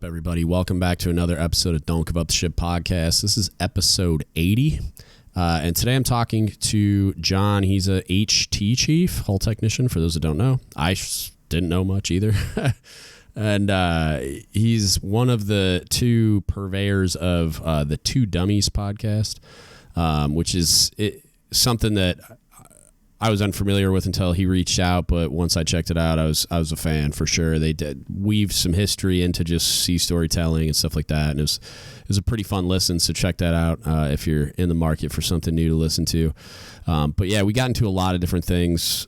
up, everybody? Welcome back to another episode of Don't Give Up the Ship podcast. This is episode 80. And today I'm talking to John. He's a HT chief, hull technician, for those that don't know. I didn't know much either. And he's one of the two purveyors of the Dummies Podcast, which is something that I was unfamiliar with until he reached out, but once I checked it out, I was a fan for sure. They did weave some history into just sea storytelling and stuff like that, and it was a pretty fun listen. So check that out if you're in the market for something new to listen to. But yeah, we got into a lot of different things,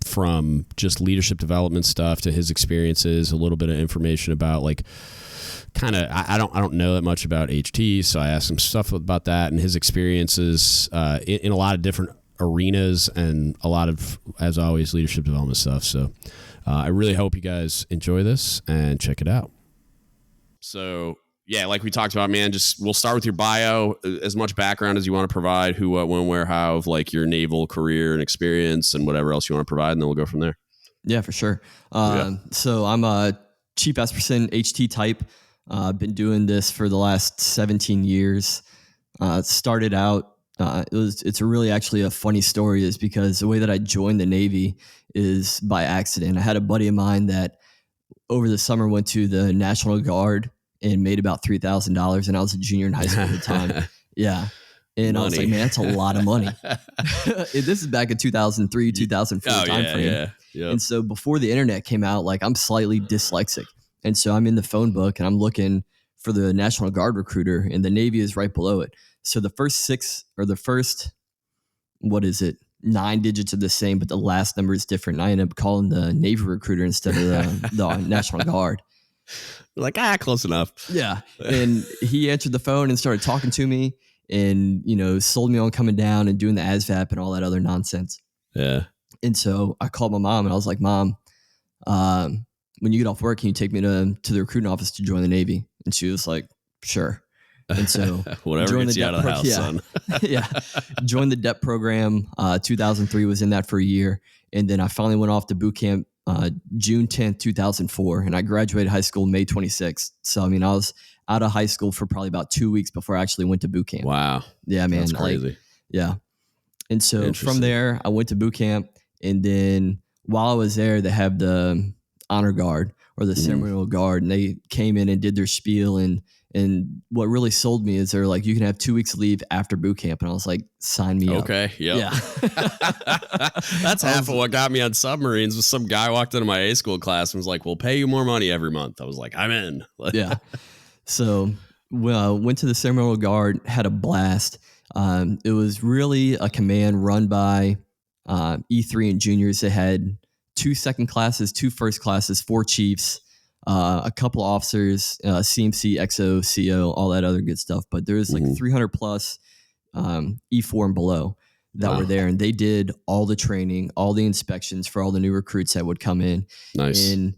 from just leadership development stuff to his experiences, a little bit of information about like kind of I don't know that much about HT, so I asked him stuff about that and his experiences in a lot of different arenas and a lot of, as always, leadership development stuff. So I really hope you guys enjoy this and check it out. So yeah, like we talked about, man, we'll start with your bio, as much background as you want to provide, who, what, when, where, how, of like your naval career and experience and whatever else you want to provide, and then we'll go from there. Yeah, for sure. So I'm a chief Esperson HT type. Been doing this for the last 17 years. Started out, it's actually a funny story, is because the way that I joined the Navy is by accident. I had a buddy of mine that over the summer went to the National Guard and made about $3,000, and I was a junior in high school at the time. Yeah. And money. I was like, man, that's a lot of money. This is back in 2003, 2004 timeframe. Yeah. Yep. And so before the internet came out, like, I'm slightly dyslexic. And so I'm in the phone book and I'm looking for the National Guard recruiter, and the Navy is right below it. So the first 9 digits are the same, but the last number is different. And I ended up calling the Navy recruiter instead of the National Guard. Like, close enough. Yeah. And he answered the phone and started talking to me and, sold me on coming down and doing the ASVAB and all that other nonsense. Yeah. And so I called my mom and I was like, Mom, when you get off work, can you take me to the recruiting office to join the Navy? And she was like, sure. And so whatever gets you out of the house, son. Yeah. Joined the DEP program. 2003 was in that for a year. And then I finally went off to boot camp June 10th, 2004. And I graduated high school May 26th. So, I was out of high school for probably about 2 weeks before I actually went to boot camp. Wow. Yeah, man. That's crazy. Yeah. And so from there, I went to boot camp. And then while I was there, they have the honor guard or the ceremonial guard. And they came in and did their spiel. And what really sold me is they're like, you can have 2 weeks leave after boot camp. And I was like, sign me up. Okay. Yep. Yeah. That's half of what got me on submarines. Was some guy walked into my A school class and was like, we'll pay you more money every month. I was like, I'm in. Yeah. So went to the ceremonial guard, had a blast. It was really a command run by E3 and juniors. They had 2 second classes, 2 first classes, 4 chiefs, a couple officers, CMC, XO, CO, all that other good stuff. But there was like 300 plus E4 and below that were there. And they did all the training, all the inspections for all the new recruits that would come in. Nice. And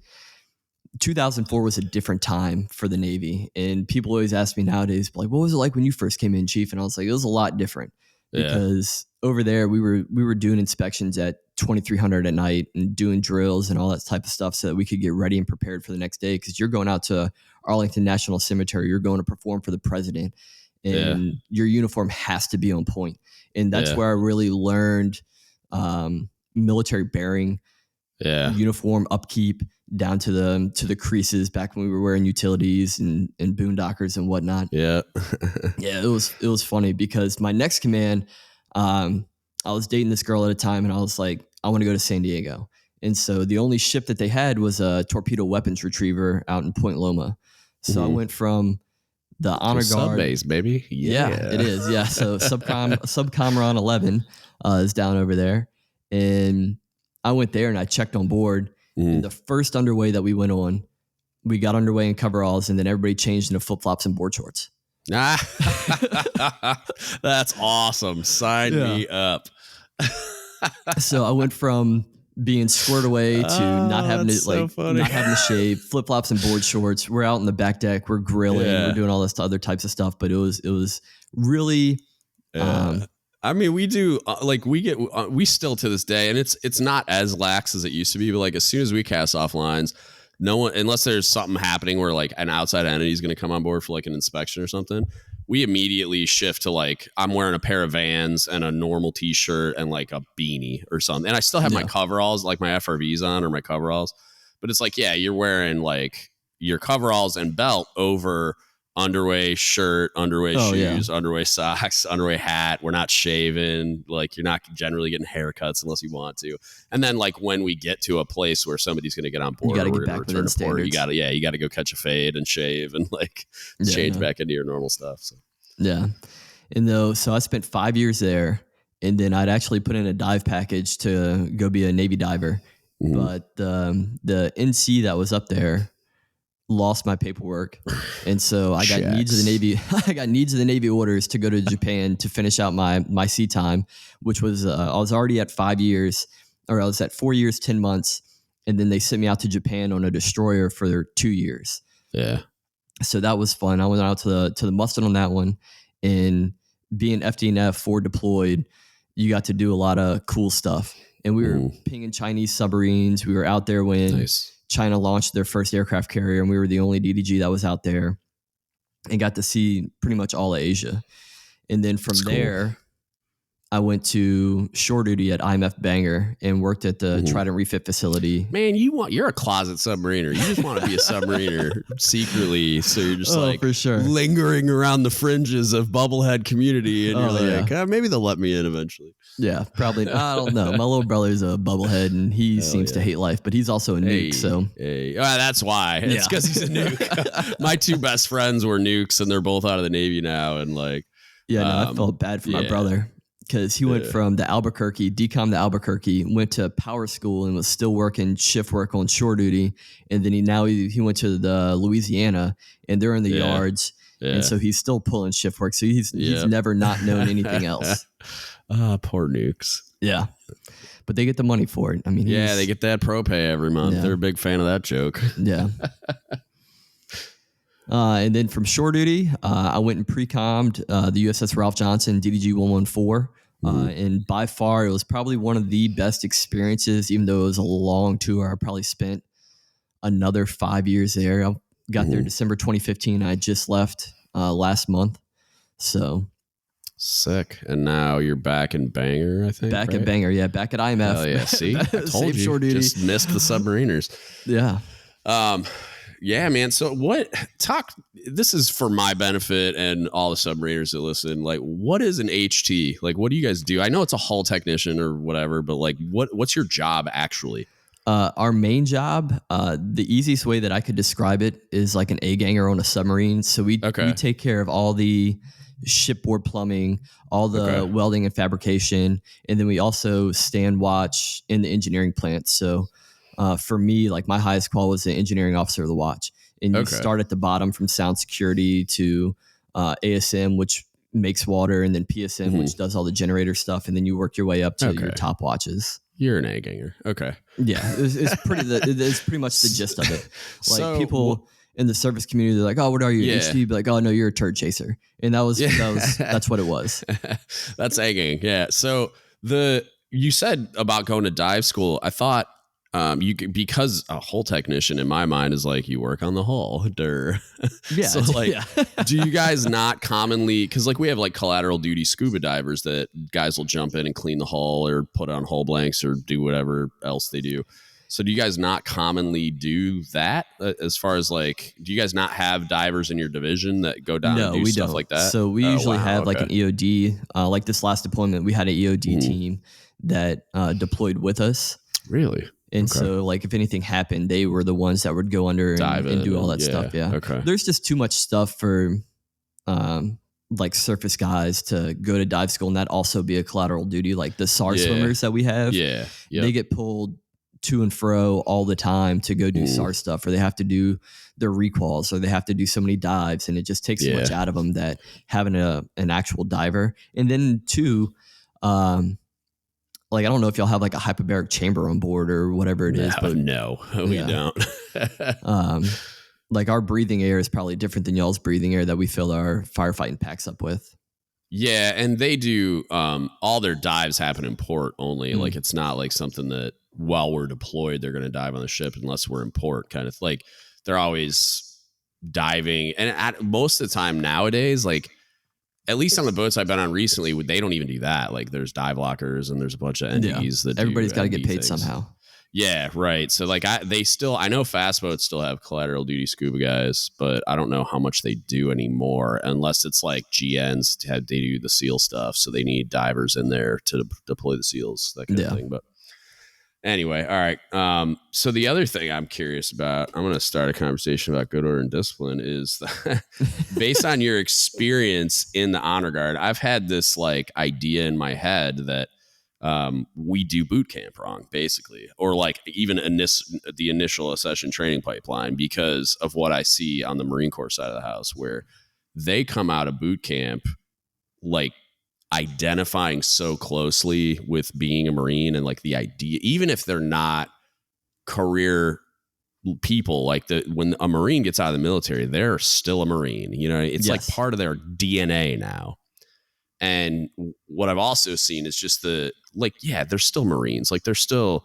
2004 was a different time for the Navy. And people always ask me nowadays, like, what was it like when you first came in, Chief? And I was like, it was a lot different. Because over there we were doing inspections at 2300 at night and doing drills and all that type of stuff so that we could get ready and prepared for the next day. Because you're going out to Arlington National Cemetery, you're going to perform for the president, and your uniform has to be on point. And that's where I really learned military bearing, uniform upkeep down to the creases back when we were wearing utilities and boondockers and whatnot. Yeah. Yeah, it was funny because my next command, I was dating this girl at a time and I was like, I want to go to San Diego. And so the only ship that they had was a torpedo weapons retriever out in Point Loma. So I went from the honor guard. Sub base, baby. Yeah, it is. Yeah. So Subcomron 11 is down over there. And I went there and I checked on board. And the first underway that we went on, we got underway in coveralls, and then everybody changed into flip-flops and board shorts. That's awesome. Sign me up. So I went from being squared away to not having to shave, flip-flops and board shorts. We're out in the back deck, we're grilling, we're doing all this other types of stuff, but it was really we do we still to this day, and it's not as lax as it used to be, but like as soon as we cast off lines, no one, unless there's something happening where like an outside entity is going to come on board for like an inspection or something, we immediately shift to like, I'm wearing a pair of Vans and a normal t-shirt and like a beanie or something. And I still have my coveralls, like my FRVs on or my coveralls, but it's like, yeah, you're wearing like your coveralls and belt over underway shirt, underway shoes, underway socks, underway hat. We're not shaving. Like you're not generally getting haircuts unless you want to. And then like when we get to a place where somebody's going to get on board, you got to get back within standards. You got to go catch a fade and shave and like change back into your normal stuff. So. Yeah. And so I spent 5 years there, and then I'd actually put in a dive package to go be a Navy diver. Mm-hmm. But the NC that was up there lost my paperwork, and so I got needs of the Navy. I got needs of the Navy orders to go to Japan to finish out my sea time, which was I was already at 5 years, or I was at 4 years 10 months, and then they sent me out to Japan on a destroyer for 2 years. Yeah, so that was fun. I went out to the muster on that one, and being FDNF forward deployed, you got to do a lot of cool stuff, and we were pinging Chinese submarines. We were out there when China launched their first aircraft carrier, and we were the only DDG that was out there, and got to see pretty much all of Asia. And then from there, I went to shore duty at IMF Bangor and worked at the Trident refit facility. Man, you're a closet submariner. You just want to be a submariner secretly. So you're just for sure, lingering around the fringes of bubblehead community, and you're like, maybe they'll let me in eventually. Yeah, probably. I don't know. My little brother's a bubblehead, and he seems to hate life, but he's also a nuke. So that's why. It's because he's a nuke. My two best friends were nukes, and they're both out of the Navy now. And like, I felt bad for my brother, because he went from the Albuquerque, decom to Albuquerque, went to power school and was still working shift work on shore duty. And then he went to the Louisiana, and they're in the yards. Yeah. And so he's still pulling shift work. So he's never not known anything else. Poor nukes. Yeah. But they get the money for it. I mean, they get that pro pay every month. Yeah. They're a big fan of that joke. Yeah. And then from shore duty, I went and pre-commed the USS Ralph Johnson DDG 114. And by far, it was probably one of the best experiences, even though it was a long tour. I probably spent another 5 years there. I got there December 2015. I just left last month. So sick. And now you're back in Bangor, I think. Back at Bangor, yeah. Back at IMF. Hell yeah. See, I told you. Shore duty. Just missed the submariners. Yeah. Yeah, man. So this is for my benefit and all the submariners that listen. Like, what is an HT? Like, what do you guys do? I know it's a hull technician or whatever, but like, what's your job actually? Our main job, the easiest way that I could describe it is like an A-ganger on a submarine. So we take care of all the shipboard plumbing, all the welding and fabrication, and then we also stand watch in the engineering plant. So for me, like my highest qual was the engineering officer of the watch. And you start at the bottom from sound security to ASM, which makes water, and then PSM, which does all the generator stuff. And then you work your way up to your top watches. You're an A-ganger. Okay. Yeah. It's pretty much the gist of it. Like people in the service community, they're like, oh, what are you? Yeah. Be like, oh, no, you're a turd chaser. And that's what it was. That's A-gang. Yeah. So you said about going to dive school. I thought, because a hull technician in my mind is like you work on the hull. Yeah. So do you guys not commonly, because like we have like collateral duty scuba divers that guys will jump in and clean the hull or put on hull blanks or do whatever else they do. So do you guys not commonly do that as far as like, do you guys not have divers in your division that go down and do stuff like that? So we usually have like an EOD, like this last deployment, we had an EOD team that deployed with us. Really? And so, like, if anything happened, they were the ones that would go under and do all that stuff. Yeah. Okay. There's just too much stuff for, like, surface guys to go to dive school and that also be a collateral duty. Like the SAR swimmers that we have, they get pulled to and fro all the time to go do SAR stuff, or they have to do their requals, or they have to do so many dives, and it just takes so much out of them that having an actual diver. And then two, like, I don't know if y'all have like a hyperbaric chamber on board or whatever it is. But no, we don't. Like our breathing air is probably different than y'all's breathing air that we fill our firefighting packs up with. Yeah, and they do all their dives happen in port only. Like it's not like something that while we're deployed, they're going to dive on the ship unless we're in port, kind of like they're always diving. And most of the time nowadays, like at least on the boats I've been on recently, they don't even do that. Like there's dive lockers and there's a bunch of NDs that everybody's got to get paid things. somehow. Yeah, right. So like I know fast boats still have collateral duty scuba guys, but I don't know how much they do anymore unless it's like GNs they do the SEAL stuff. So they need divers in there to deploy the SEALs, that kind of thing. But anyway, all right. So the other thing I'm curious about, I'm going to start a conversation about good order and discipline is based on your experience in the honor guard, I've had this like idea in my head that we do boot camp wrong, basically, or like even the initial accession training pipeline because of what I see on the Marine Corps side of the house, where they come out of boot camp like identifying so closely with being a Marine and like the idea, even if they're not career people, like when a Marine gets out of the military, they're still a Marine. You know, it's like part of their DNA now. And what I've also seen is just they're still Marines. Like they're still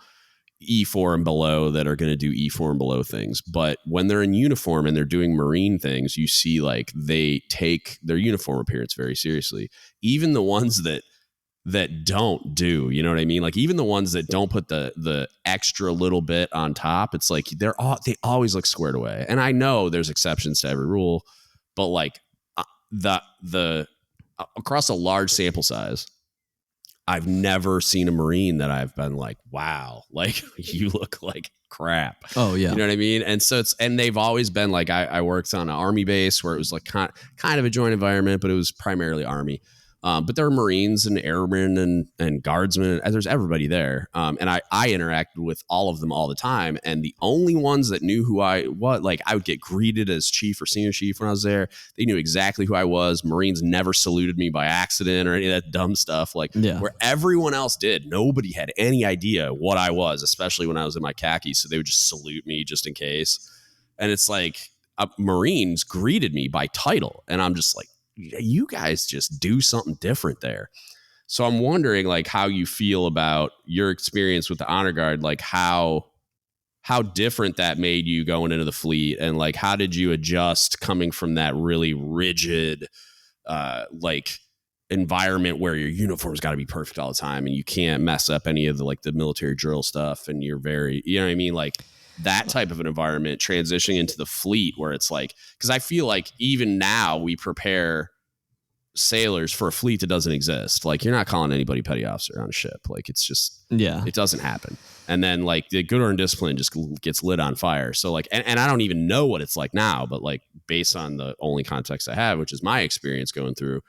E4 and below that are going to do E4 and below things. But when they're in uniform and they're doing Marine things, you see like they take their uniform appearance very seriously. Even the ones that don't do, you know what I mean? Like even the ones that don't put the extra little bit on top, it's like they always look squared away. And I know there's exceptions to every rule, but like the across a large sample size, I've never seen a Marine that I've been like, wow, like you look like crap. Oh yeah. You know what I mean? And so and they've always been like, I worked on an Army base where it was like kind of a joint environment, but it was primarily Army. But there are Marines and airmen and guardsmen, and there's everybody there. And I interacted with all of them all the time. And the only ones that knew who I was, like I would get greeted as chief or senior chief when I was there. They knew exactly who I was. Marines never saluted me by accident or any of that dumb stuff. Like where everyone else did, nobody had any idea what I was, especially when I was in my khakis. So they would just salute me just in case. And it's like Marines greeted me by title. And I'm just like, you guys just do something different there. So I'm wondering like how you feel about your experience with the honor guard, like how different that made you going into the fleet, and like how did you adjust coming from that really rigid like environment where your uniform's got to be perfect all the time and you can't mess up any of the military drill stuff, and you're very, you know what I mean, like that type of an environment transitioning into the fleet where it's like, because I feel like even now we prepare sailors for a fleet that doesn't exist. Like you're not calling anybody petty officer on a ship. Like it's just, it doesn't happen. And then like the good order and discipline just gets lit on fire. So like, and I don't even know what it's like now, but like based on the only context I have, which is my experience going through,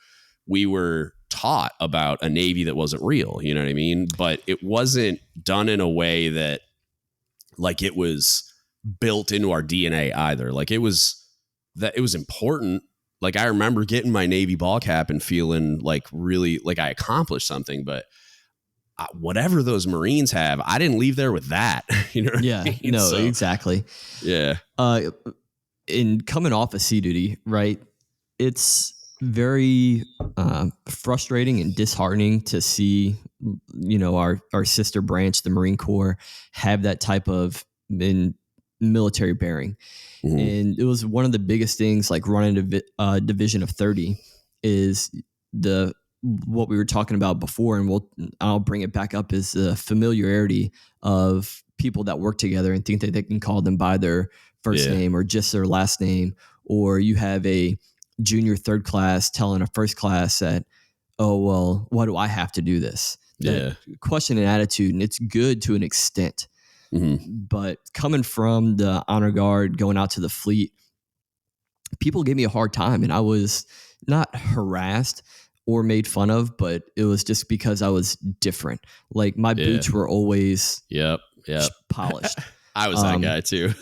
we were taught about a Navy that wasn't real, you know what I mean? But it wasn't done in a way that like it was built into our DNA either. Like it was important. Like I remember getting my Navy ball cap and feeling like really like I accomplished something, but whatever those Marines have, I didn't leave there with that. You know? Yeah, I mean? No, exactly. Yeah. In coming off of sea duty, right? It's very frustrating and disheartening to see, our sister branch, the Marine Corps, have that type of military bearing. Mm-hmm. And it was one of the biggest things, like running a division of 30, is what we were talking about before, and I'll bring it back up, is the familiarity of people that work together and think that they can call them by their first name or just their last name, or you have a junior third class telling a first class that, oh, well, why do I have to do this? That question and attitude, and it's good to an extent. Mm-hmm. But coming from the honor guard, going out to the fleet, people gave me a hard time, and I was not harassed or made fun of, but it was just because I was different. Like my boots were always polished. I was that guy too.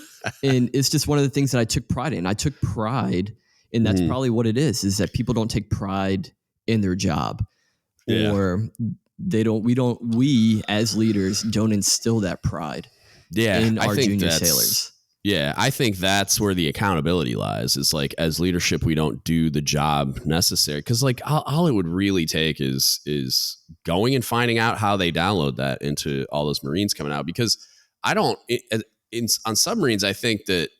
And it's just one of the things that I took pride in. I took pride, and that's probably what it is that people don't take pride in their job, or we as leaders don't instill that pride in our junior sailors. Yeah, I think that's where the accountability lies. Is like as leadership, we don't do the job necessary, because like all it would really take is going and finding out how they download that into all those Marines coming out. Because on submarines, I think that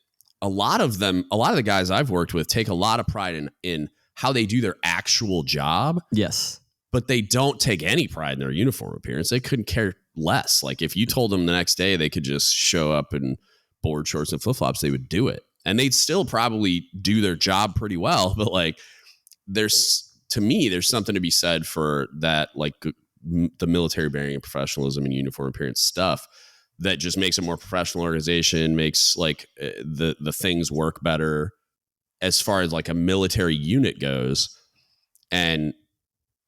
a lot of the guys I've worked with take a lot of pride in how they do their actual job. Yes. But they don't take any pride in their uniform appearance. They couldn't care less. Like if you told them the next day they could just show up in board shorts and flip-flops, they would do it. And they'd still probably do their job pretty well. But like there's something to be said for that, like the military bearing and professionalism and uniform appearance stuff that just makes a more professional organization, makes like the things work better as far as like a military unit goes. And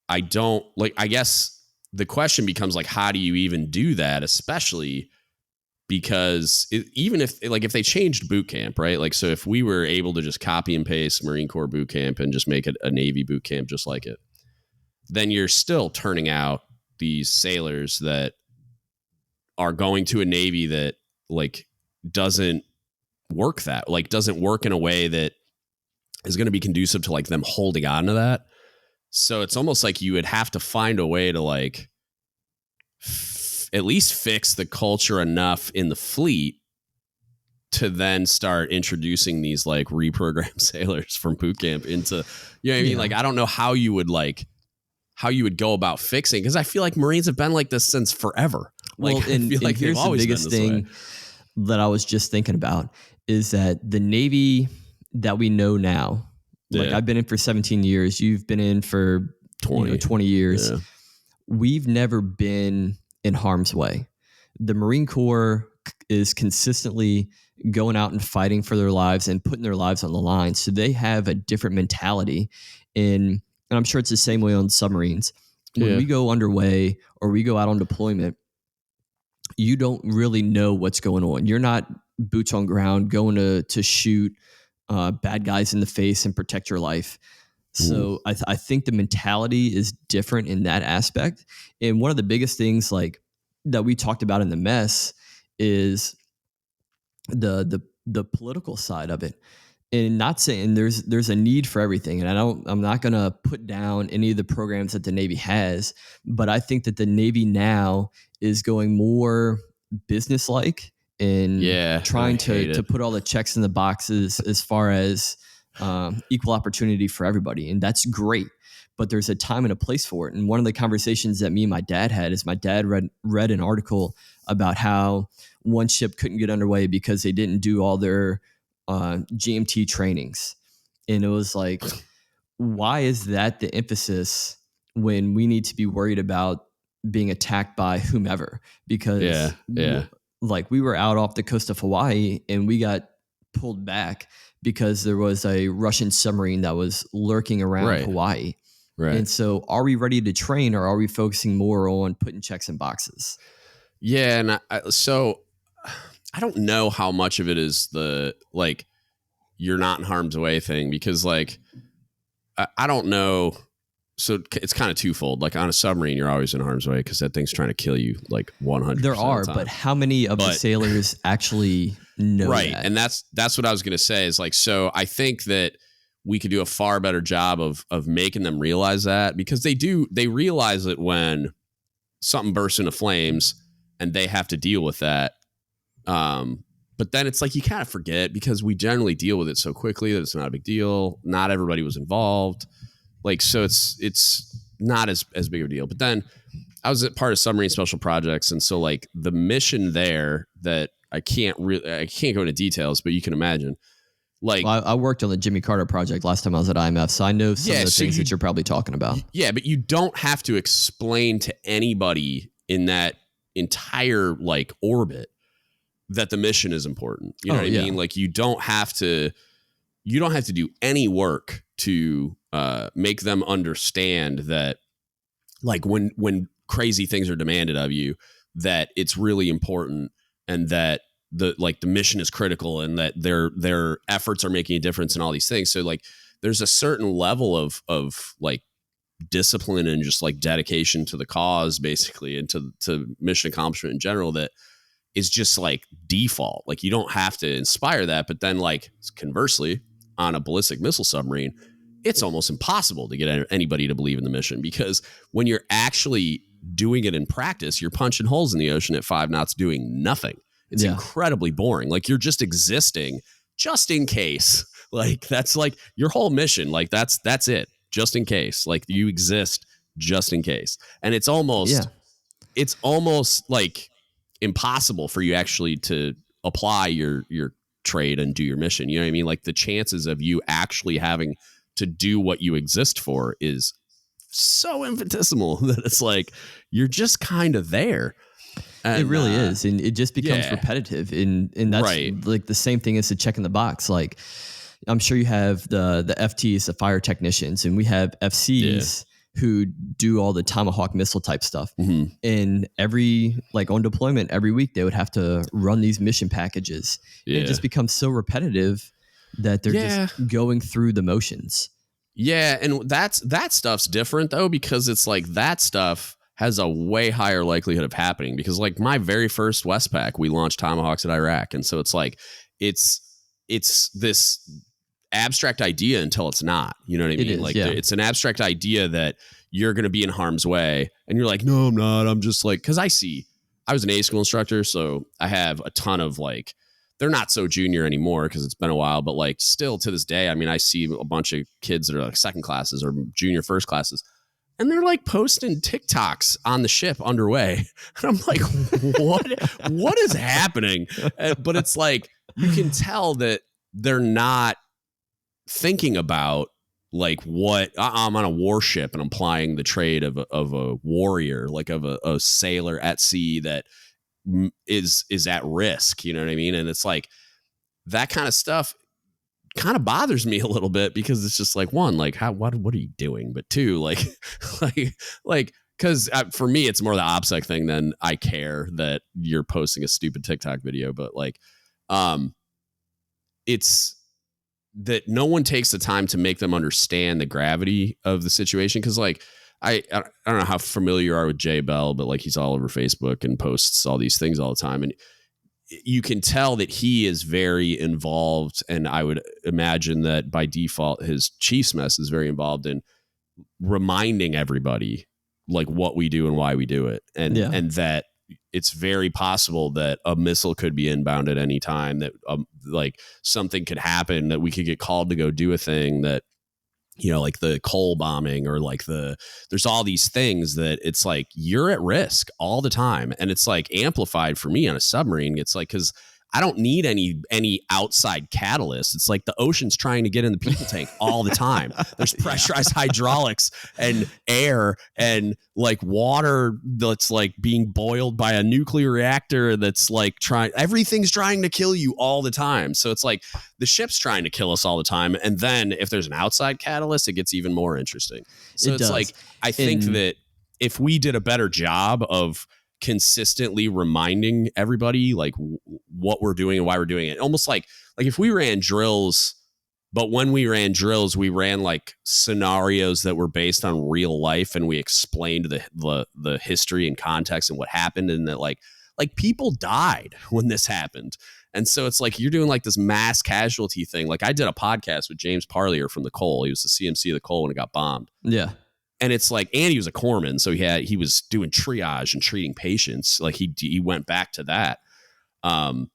I guess the question becomes like, how do you even do that? Especially because even if they changed boot camp, right? Like, so if we were able to just copy and paste Marine Corps boot camp and just make it a Navy boot camp, just like it, then you're still turning out these sailors that are going to a Navy that like doesn't work in a way that is going to be conducive to like them holding on to that. So it's almost like you would have to find a way to like at least fix the culture enough in the fleet to then start introducing these like reprogrammed sailors from boot camp into, you know what I mean? Like, I don't know how you would go about fixing, because I feel like Marines have been like this since forever. Like, well, and, I feel like here's the biggest thing that I was just thinking about is that the Navy that we know now, like I've been in for 17 years, you've been in for 20 years. Yeah. We've never been in harm's way. The Marine Corps is consistently going out and fighting for their lives and putting their lives on the line. So they have a different mentality and I'm sure it's the same way on submarines. When we go underway or we go out on deployment, you don't really know what's going on. You're not boots on ground going to shoot bad guys in the face and protect your life. So I think the mentality is different in that aspect. And one of the biggest things like that we talked about in the mess is the political side of it. And not saying there's a need for everything. And I'm not going to put down any of the programs that the Navy has, but I think that the Navy now is going more business-like and trying to put all the checks in the boxes as far as equal opportunity for everybody. And that's great, but there's a time and a place for it. And one of the conversations that me and my dad had is my dad read an article about how one ship couldn't get underway because they didn't do all their GMT trainings. And it was like, why is that the emphasis when we need to be worried about being attacked by whomever? Because like we were out off the coast of Hawaii and we got pulled back because there was a Russian submarine that was lurking around Hawaii. Right. And so are we ready to train or are we focusing more on putting checks in boxes? Yeah. And so I don't know how much of it is the, like, you're not in harm's way thing, because like, I don't know. So it's kind of twofold. Like on a submarine, you're always in harm's way because that thing's trying to kill you like 100%. There are, but how many of the sailors actually know that? And that's what I was going to say is like, so I think that we could do a far better job of making them realize that, because they realize it when something bursts into flames and they have to deal with that. But then it's like, you kind of forget because we generally deal with it so quickly that it's not a big deal. Not everybody was involved. Like, so it's not as big of a deal. But then I was at part of submarine special projects. And so like the mission there that I can't go into details, but you can imagine. Like, well, I worked on the Jimmy Carter project last time I was at IMF. So I know some of the things that you're probably talking about. Yeah, but you don't have to explain to anybody in that entire like orbit that the mission is important. You know what I mean? Like you don't have to do any work to make them understand that like when crazy things are demanded of you, that it's really important and that the mission is critical and that their efforts are making a difference in all these things. So like there's a certain level of like discipline and just like dedication to the cause basically, and to mission accomplishment in general that is just like default. Like you don't have to inspire that. But then like conversely, on a ballistic missile submarine, it's almost impossible to get anybody to believe in the mission, because when you're actually doing it in practice, you're punching holes in the ocean at 5 knots doing nothing. It's incredibly boring. Like, you're just existing just in case. Like, that's like your whole mission. Like, that's it. Just in case. Like, you exist just in case. And it's almost like impossible for you actually to apply your trade and do your mission. You know what I mean? Like, the chances of you actually having to do what you exist for is so infinitesimal that it's like you're just kind of there. And, it really is, and it just becomes repetitive, and that's like the same thing as the check in the box. Like, I'm sure you have the FTs, the fire technicians, and we have FCs who do all the Tomahawk missile type stuff. Mm-hmm. And on deployment every week, they would have to run these mission packages. And it just becomes so repetitive that they're just going through the motions. Yeah, and that stuff's different though, because it's like that stuff has a way higher likelihood of happening, because like my very first Westpac, we launched Tomahawks at Iraq. And so it's like, it's this abstract idea until it's not, you know what I mean? It's an abstract idea that you're going to be in harm's way, and you're like, no, I'm not. I'm just like, cause I was an A school instructor. So I have a ton of like, they're not so junior anymore because it's been a while, but like still to this day, I mean, I see a bunch of kids that are like second classes or junior first classes, and they're like posting TikToks on the ship underway. And I'm like, what is happening? But it's like, you can tell that they're not thinking about like what I'm on a warship and I'm applying the trade of a warrior, like of a sailor at sea that is at risk. You know what I mean? And it's like that kind of stuff kind of bothers me a little bit, because it's just like, one, like what are you doing? But two, like because for me, it's more the OPSEC thing than I care that you're posting a stupid TikTok video. But like, it's that no one takes the time to make them understand the gravity of the situation. Cause like, I don't know how familiar you are with Jay Bell, but like he's all over Facebook and posts all these things all the time. And you can tell that he is very involved. And I would imagine that by default, his Chiefs mess is very involved in reminding everybody like what we do and why we do it. And that it's very possible that a missile could be inbound at any time, that like something could happen, that we could get called to go do a thing that, you know, like the coal bombing, or like there's all these things that it's like you're at risk all the time. And it's like amplified for me on a submarine. It's like, cause I don't need any outside catalyst. It's like the ocean's trying to get in the people tank all the time. There's pressurized hydraulics and air and like water that's like being boiled by a nuclear reactor that's like everything's trying to kill you all the time. So it's like the ship's trying to kill us all the time. And then if there's an outside catalyst, it gets even more interesting. So it's like, I think that if we did a better job of consistently reminding everybody like what we're doing and why we're doing it, almost like if we ran drills, but when we ran drills, we ran like scenarios that were based on real life, and we explained the history and context and what happened, and that like people died when this happened. And so it's like you're doing like this mass casualty thing. Like I did a podcast with James Parlier from the Cole. He was the CMC of the Cole when it got bombed. Yeah. And it's like, and he was a corpsman, so he was doing triage and treating patients. Like he went back to that, and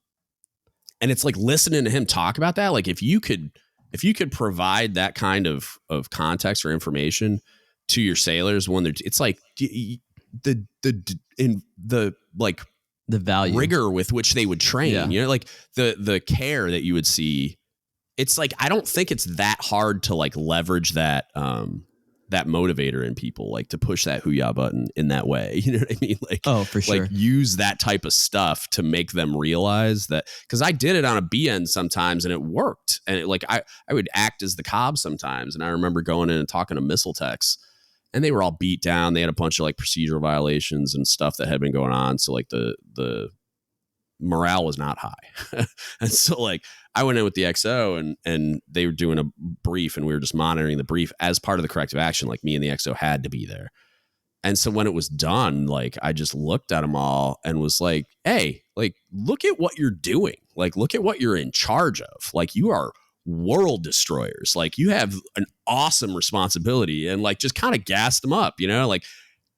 it's like listening to him talk about that. Like if you could provide that kind of context or information to your sailors when it's like the value, rigor with which they would train, you know, like the care that you would see. It's like I don't think it's that hard to like leverage that that motivator in people, like to push that hoo-yah button in that way. You know what I mean? Like, oh, for sure. Like use that type of stuff to make them realize that, because I did it on a BN sometimes and it worked. And it, like I would act as the Cobb sometimes. And I remember going in and talking to missile techs, and they were all beat down. They had a bunch of like procedural violations and stuff that had been going on. So like the morale was not high. And so like I went in with the XO and they were doing a brief, and we were just monitoring the brief as part of the corrective action. Like me and the XO had to be there. And so when it was done, like I just looked at them all and was like, hey, like look at what you're doing. Like look at what you're in charge of. Like you are world destroyers. Like, you have an awesome responsibility, and like just kind of gassed them up, like,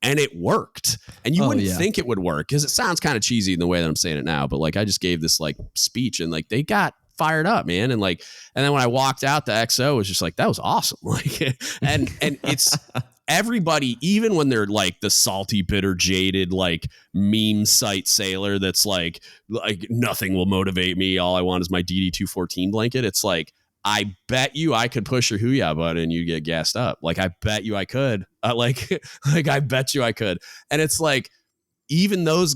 and it worked. And you wouldn't think it would work, because it sounds kind of cheesy in the way that I'm saying it now, but like I just gave this like speech, and like they got fired up, man. And like, and then when I walked out, the XO was just like, that was awesome. Like, and it's everybody, even when they're like the salty, bitter, jaded, like meme site sailor that's like nothing will motivate me, all I want is my DD214 blanket. It's like, I bet you I could push your Hoo-Yah button and you get gassed up. Like, I bet you I could. Like I bet you I could. And it's like, even those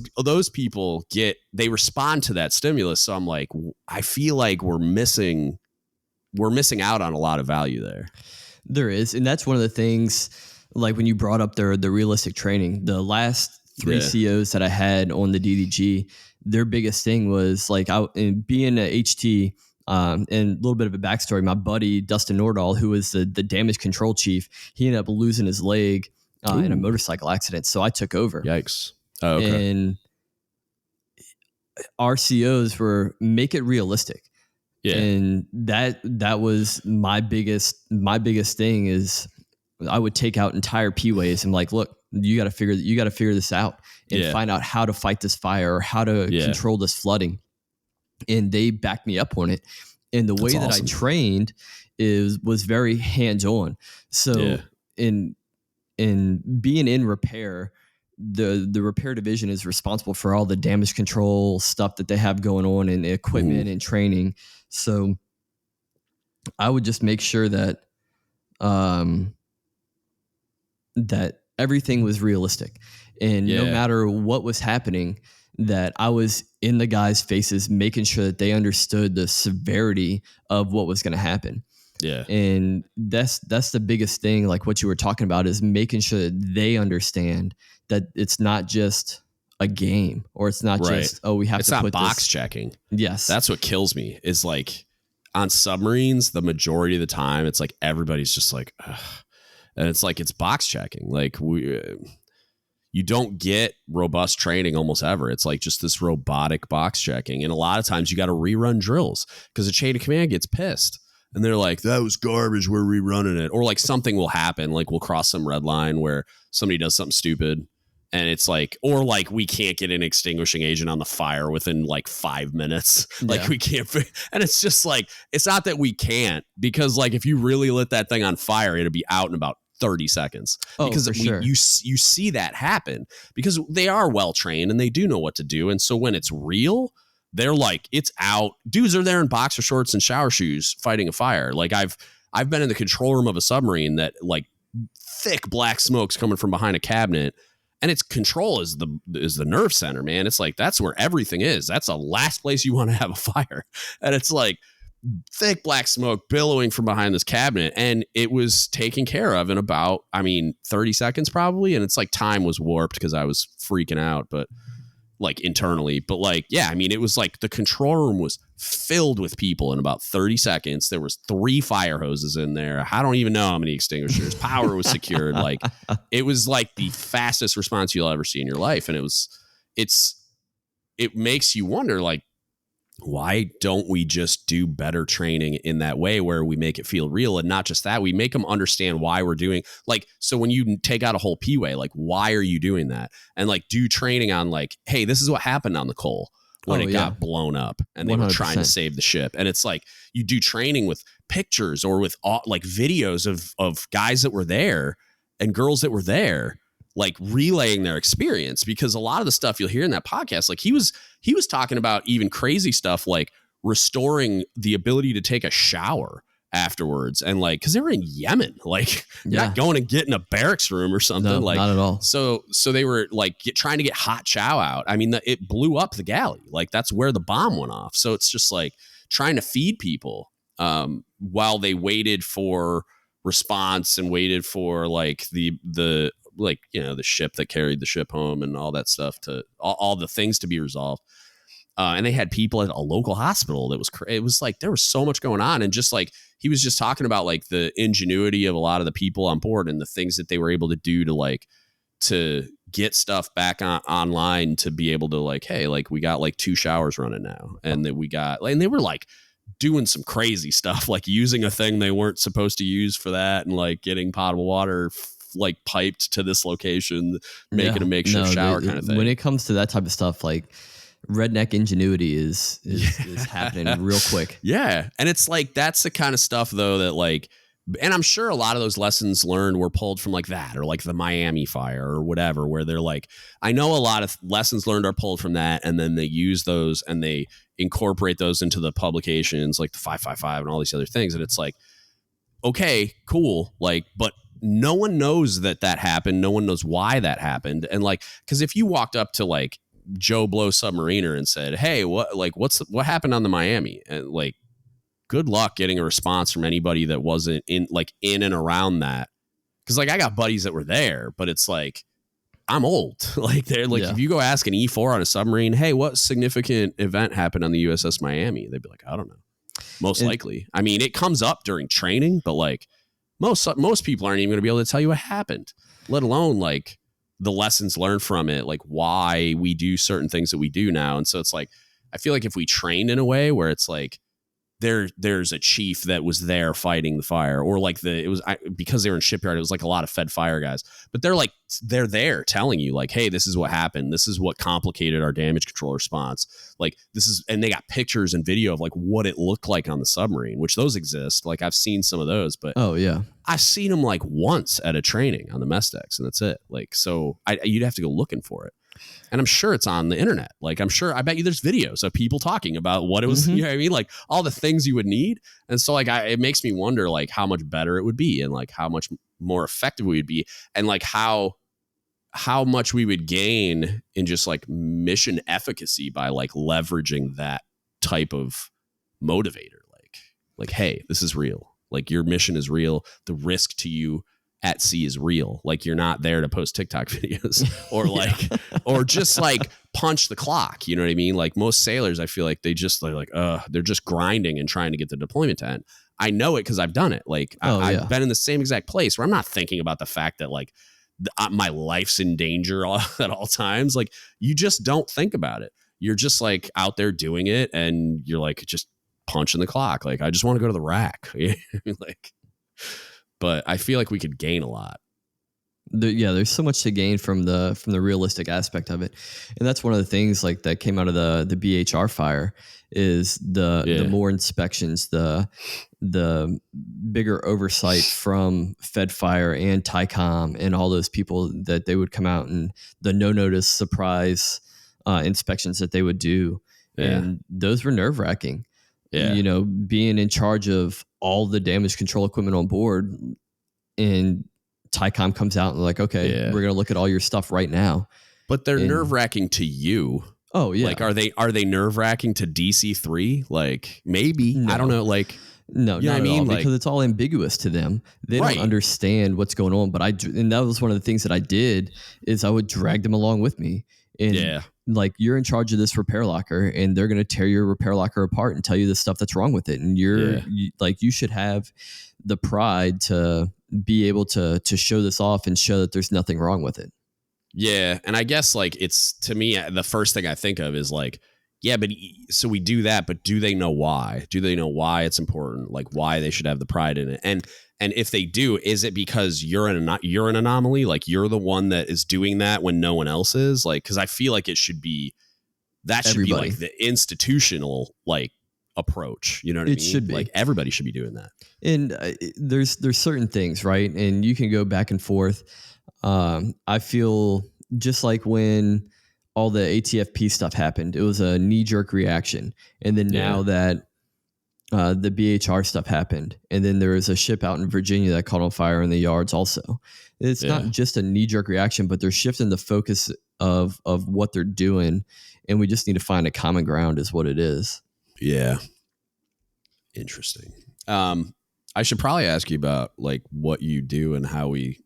people they respond to that stimulus. So I'm like, I feel like we're missing out on a lot of value there. There is. And that's one of the things, like when you brought up the realistic training, the last 3 COs that I had on the DDG, their biggest thing was like, being a HT, and a little bit of a backstory. My buddy, Dustin Nordahl, who was the damage control chief, he ended up losing his leg in a motorcycle accident. So I took over. Yikes. Oh, okay. And our COs were make it realistic. Yeah. And that was my biggest thing is I would take out entire P-ways and like, look, you got to figure this out and find out how to fight this fire or how to control this flooding. And they backed me up on it. And the way that I trained was very hands-on. So in being in repair, the repair division is responsible for all the damage control stuff that they have going on and equipment and training. So I would just make sure that that everything was realistic, and no matter what was happening, that I was in the guys' faces, making sure that they understood the severity of what was going to happen. Yeah. And that's the biggest thing, like what you were talking about, is making sure that they understand that it's not just a game, or it's not just, we have to put this. It's not box checking. Yes. That's what kills me, is like on submarines, the majority of the time, it's like everybody's just like, ugh. And it's like, it's box checking. Like you don't get robust training almost ever. It's like just this robotic box checking. And a lot of times you got to rerun drills because the chain of command gets pissed. And they're like, that was garbage, we're rerunning it. Or like something will happen, like we'll cross some red line where somebody does something stupid. And it's like, or like we can't get an extinguishing agent on the fire within like 5 minutes. Like we can't. And it's just like, it's not that we can't, because like if you really lit that thing on fire, it'll be out in about 30 seconds. Because you see that happen because they are well trained and they do know what to do. And so when it's real, they're like, it's out. Dudes are there in boxer shorts and shower shoes fighting a fire. Like I've been in the control room of a submarine that like thick black smoke's coming from behind a cabinet, and its control is the nerve center, man. It's like, that's where everything is. That's the last place you want to have a fire. And it's like thick black smoke billowing from behind this cabinet. And it was taken care of in about, 30 seconds probably. And it's like time was warped because I was freaking out, but like internally, but like, it was like the control room was filled with people in about 30 seconds. There was 3 fire hoses in there. I don't even know how many extinguishers. Power was secured. Like it was like the fastest response you'll ever see in your life. And it makes you wonder, like, why don't we just do better training in that way where we make it feel real? And not just that, we make them understand why we're doing, like, so when you take out a whole P-way, like, why are you doing that? And like do training on like, hey, this is what happened on the Cole when it got blown up and they 100%. Were trying to save the ship. And it's like, you do training with pictures or with like videos of guys that were there and girls that were there, like relaying their experience, because a lot of the stuff you'll hear in that podcast, like he was talking about even crazy stuff like restoring the ability to take a shower afterwards. And like, cause they were in Yemen, like not going and getting a barracks room or something. No, like not at all. So they were like trying to get hot chow out. It blew up the galley. Like that's where the bomb went off. So it's just like trying to feed people while they waited for response and waited for like the like, the ship that carried the ship home and all that stuff, to all the things to be resolved. And they had people at a local hospital that it was like, there was so much going on. And just like, he was just talking about like the ingenuity of a lot of the people on board and the things that they were able to do to get stuff back online, to be able to like, hey, like we got like 2 showers running now. And that and they were like doing some crazy stuff, like using a thing they weren't supposed to use for that, and like getting potable water like piped to this location, making a makeshift shower kind of thing. When it comes to that type of stuff, like redneck ingenuity is happening real quick. Yeah. And it's like, that's the kind of stuff though that like, and I'm sure a lot of those lessons learned were pulled from like that, or like the Miami fire or whatever, where they're like, I know a lot of lessons learned are pulled from that, and then they use those and they incorporate those into the publications like the 555 and all these other things. And it's like, okay, cool. Like, but no one knows that happened. No one knows why that happened. And like, because if you walked up to like Joe Blow Submariner and said, hey, what happened on the Miami? And like, good luck getting a response from anybody that wasn't in and around that. Cause like I got buddies that were there, but it's like, I'm old. Like they're like, if you go ask an E4 on a submarine, hey, what significant event happened on the USS Miami? They'd be like, I don't know. Most likely. I mean, it comes up during training, but like most people aren't even going to be able to tell you what happened, let alone like the lessons learned from it, like why we do certain things that we do now. And so it's like, I feel like if we trained in a way where it's like, there's a chief that was there fighting the fire, or like because they were in shipyard, it was like a lot of fed fire guys, but they're there telling you like, hey, this is what happened. This is what complicated our damage control response. Like and they got pictures and video of like what it looked like on the submarine, which those exist. Like I've seen some of those, but I've seen them like once at a training on the mess decks, and that's it. Like, so you'd have to go looking for it. And I'm sure it's on the internet. Like, I bet you there's videos of people talking about what it was, you know what I mean? Like all the things you would need. And so like, it makes me wonder like how much better it would be, and like how much more effective we would be, and like how much we would gain in just like mission efficacy by like leveraging that type of motivator. Like, hey, this is real. Like your mission is real. The risk to you at sea is real. Like you're not there to post TikTok videos or like, or just like punch the clock. You know what I mean? Like most sailors, I feel like they're just grinding and trying to get the deployment to end. I know it because I've done it. Like I've been in the same exact place where I'm not thinking about the fact that like my life's in danger at all times. Like you just don't think about it. You're just like out there doing it, and you're like just punching the clock. Like I just want to go to the rack. Like, but I feel like we could gain a lot. There's so much to gain from the realistic aspect of it, and that's one of the things like that came out of the BHR fire is the more inspections, the bigger oversight from Fed Fire and TICOM and all those people that they would come out, and the no notice surprise inspections that they would do, and those were nerve wracking. Yeah. You know, being in charge of all the damage control equipment on board, and TICOM comes out and like, okay, we're going to look at all your stuff right now. But they're nerve wracking to you. Oh yeah. Like, are they nerve wracking to DC3? Like maybe, I don't know. Like, no, you know what I mean? Like, because it's all ambiguous to them. They don't understand what's going on. But and that was one of the things that I did is I would drag them along with me. And like, you're in charge of this repair locker, and they're going to tear your repair locker apart and tell you the stuff that's wrong with it. And you should have the pride to be able to show this off and show that there's nothing wrong with it. Yeah. And I guess like it's, to me, the first thing I think of is like, yeah, but so we do that, but do they know why? Do they know why it's important? Like why they should have the pride in it? And if they do, is it because you're an anomaly? Like you're the one that is doing that when no one else is? Like, cause I feel like it should be, that should be like the institutional, like, approach, you know what I mean? It should be like everybody should be doing that. And there's certain things, right? And you can go back and forth. I feel just like when all the ATFP stuff happened, it was a knee-jerk reaction, and then now that the BHR stuff happened, and then there was a ship out in Virginia that caught on fire in the yards also. It's not just a knee-jerk reaction, but they're shifting the focus of what they're doing, and we just need to find a common ground is what it is. Yeah. Interesting. I should probably ask you about like what you do and how we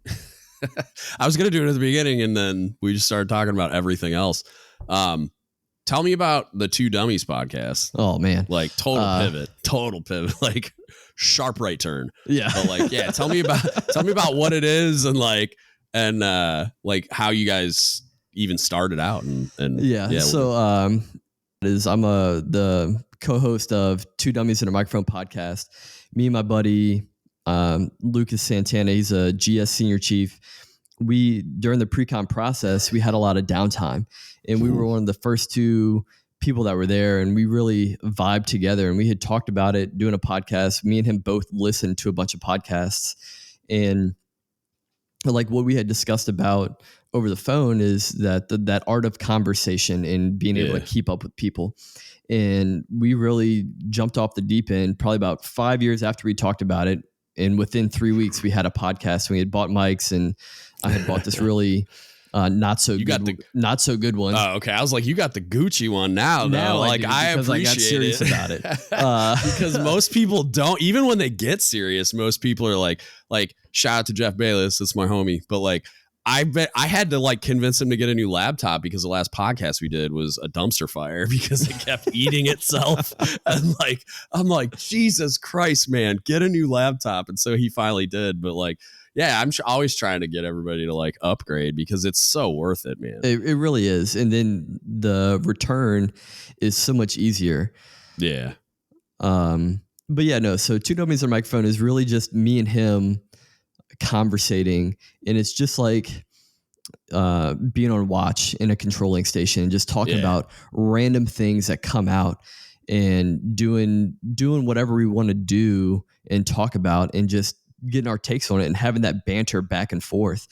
I was going to do it at the beginning, and then we just started talking about everything else. Tell me about the Two Dummies podcast. Oh man. Like total pivot, like sharp right turn. Yeah. But like, tell me about what it is, and like how you guys even started out and So is I'm the co-host of Two Dummies and a Microphone podcast. Me and my buddy Lucas Santana, he's a GS senior chief. During the pre-con process, we had a lot of downtime, and we were one of the first two people that were there, and we really vibed together, and we had talked about it doing a podcast. Me and him both listened to a bunch of podcasts, and like what we had discussed about over the phone is that art of conversation and being able to keep up with people. And we really jumped off the deep end probably about 5 years after we talked about it. And within 3 weeks, we had a podcast. We had bought mics, and I had bought this really not so good one. Oh, okay. I was like, you got the Gucci one now though. Like I appreciate got serious about it. Because most people don't, even when they get serious, most people are like shout out to Jeff Bayless, that's my homie. But like, I bet I had to like convince him to get a new laptop because the last podcast we did was a dumpster fire because it kept eating itself. And like, I'm like, Jesus Christ, man, get a new laptop. And so he finally did. But like, yeah, I'm always trying to get everybody to like upgrade because it's so worth it, man. It really is. And then the return is so much easier. Yeah. But yeah, no. So Two Dummies and a Microphone is really just me and him conversating, and it's just like being on watch in a controlling station and just talking about random things that come out and doing whatever we want to do and talk about and just getting our takes on it and having that banter back and forth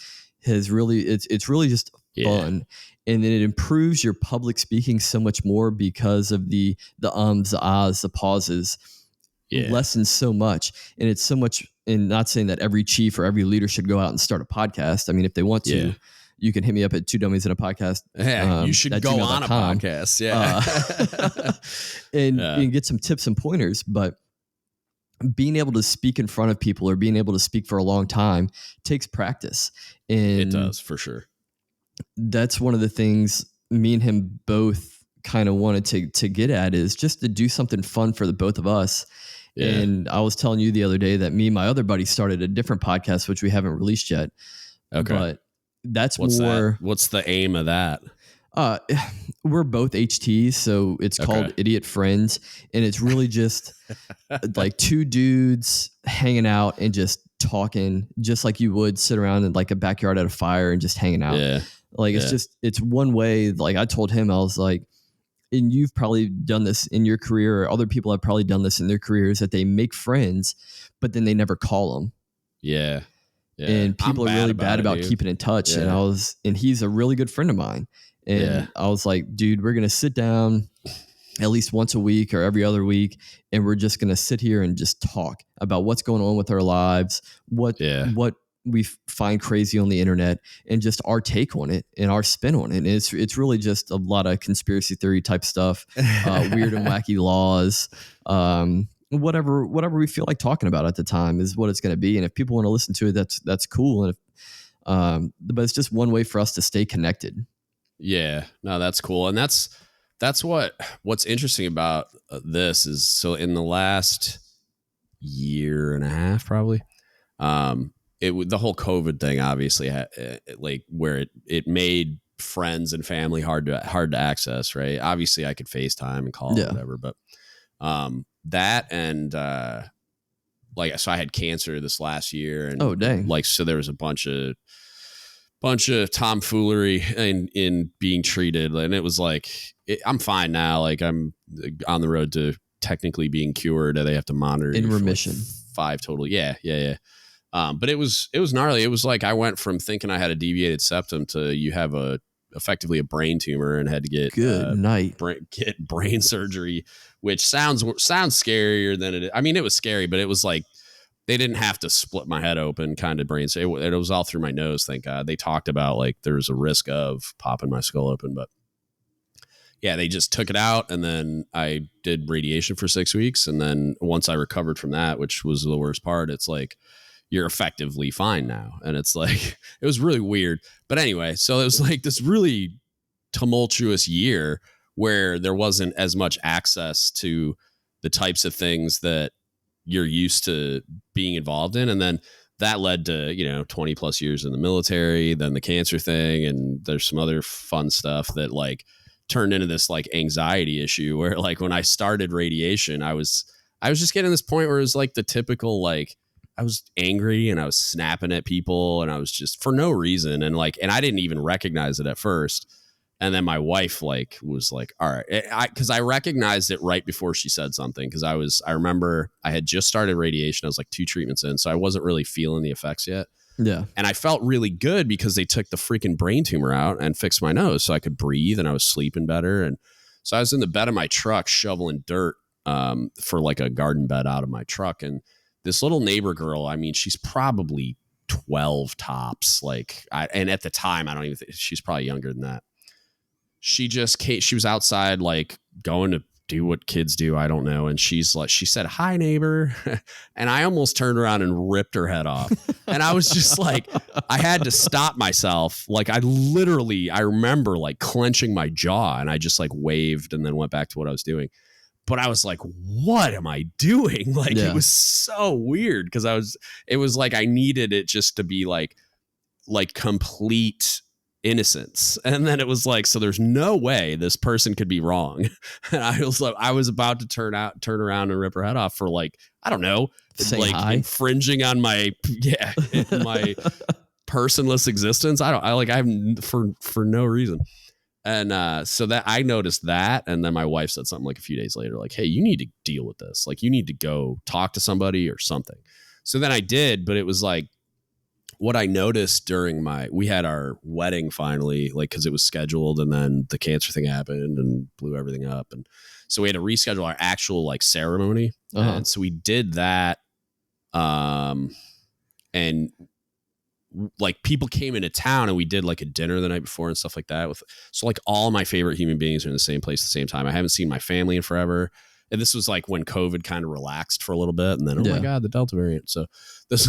has really it's really just fun. And then it improves your public speaking so much more because of the ums, the ahs, the pauses. Lessens so much. And it's so much, and not saying that every chief or every leader should go out and start a podcast. I mean, if they want to, you can hit me up at Two Dummies and a Podcast. Yeah, you should go on a podcast. And get some tips and pointers. But being able to speak in front of people or being able to speak for a long time takes practice. And it does, for sure. That's one of the things me and him both kind of wanted to get at, is just to do something fun for the both of us. Yeah. And I was telling you the other day that me and my other buddy started a different podcast, which we haven't released yet. Okay. But that's What's the aim of that? We're both HTs, so it's called Idiot Friends. And it's really just like two dudes hanging out and just talking, just like you would sit around in like a backyard at a fire and just hanging out. Yeah. Like it's one way. Like I told him, I was like, and you've probably done this in your career, or other people have probably done this in their careers, that they make friends, but then they never call them. Yeah. And people are really bad about keeping in touch. Yeah. And he's a really good friend of mine. And I was like, dude, we're going to sit down at least once a week or every other week. And we're just going to sit here and just talk about what's going on with our lives, what we find crazy on the internet, and just our take on it and our spin on it. And it's really just a lot of conspiracy theory type stuff, weird and wacky laws, whatever we feel like talking about at the time is what it's going to be. And if people want to listen to it, that's cool. And but it's just one way for us to stay connected. Yeah, no, that's cool. And that's what's interesting about this is, so in the last year and a half, probably, the whole COVID thing obviously like where it made friends and family hard to access, right? Obviously I could FaceTime and call or whatever, but that and like, so I had cancer this last year, and oh dang, like, so there was a bunch of tomfoolery in being treated, and it was like I'm fine now, like I'm on the road to technically being cured. They have to monitor in remission like 5 total. But it was gnarly. It was like I went from thinking I had a deviated septum to you have effectively a brain tumor, and had to get get brain surgery, which sounds scarier than it is. I mean, it was scary, but it was like they didn't have to split my head open kind of brain. So it was all through my nose. Thank God. They talked about like there's a risk of popping my skull open, but yeah, they just took it out, and then I did radiation for 6 weeks. And then once I recovered from that, which was the worst part, it's like, you're effectively fine now. And it's like, it was really weird. But anyway, so it was like this really tumultuous year where there wasn't as much access to the types of things that you're used to being involved in. And then that led to, 20 plus years in the military, then the cancer thing. And there's some other fun stuff that like turned into this like anxiety issue where like when I started radiation, I was just getting to this point where it was like the typical, like I was angry and I was snapping at people and I was just for no reason. And I didn't even recognize it at first. And then my wife like was like, all right, cause I recognized it right before she said something. Cause I remember I had just started radiation. I was like 2 treatments in. So I wasn't really feeling the effects yet. Yeah. And I felt really good because they took the freaking brain tumor out and fixed my nose so I could breathe and I was sleeping better. And so I was in the bed of my truck shoveling dirt for like a garden bed out of my truck. And this little neighbor girl, I mean, she's probably 12 tops. And at the time, I don't even think she's probably younger than that. She just came, she was outside, like going to do what kids do. I don't know. And she said, "Hi, neighbor." And I almost turned around and ripped her head off. And I was just like, I had to stop myself. Like I remember like clenching my jaw and I just like waved and then went back to what I was doing. But I was like, what am I doing? Like, It was so weird because it was like I needed it just to be like complete innocence. And then it was like, so there's no way this person could be wrong. And I was about to turn around and rip her head off for like, I don't know, say like hi. Infringing on my personless existence. I for no reason. And so that I noticed that. And then my wife said something like a few days later, like, "Hey, you need to deal with this. Like you need to go talk to somebody or something." So then I did, but it was like, what I noticed we had our wedding finally, like, cause it was scheduled and then the cancer thing happened and blew everything up. And so we had to reschedule our actual like ceremony. Uh-huh. And so we did that. And like people came into town and we did like a dinner the night before and stuff like that so like all my favorite human beings are in the same place at the same time. I haven't seen my family in forever. And this was like when COVID kind of relaxed for a little bit and then, my God, the Delta variant. So this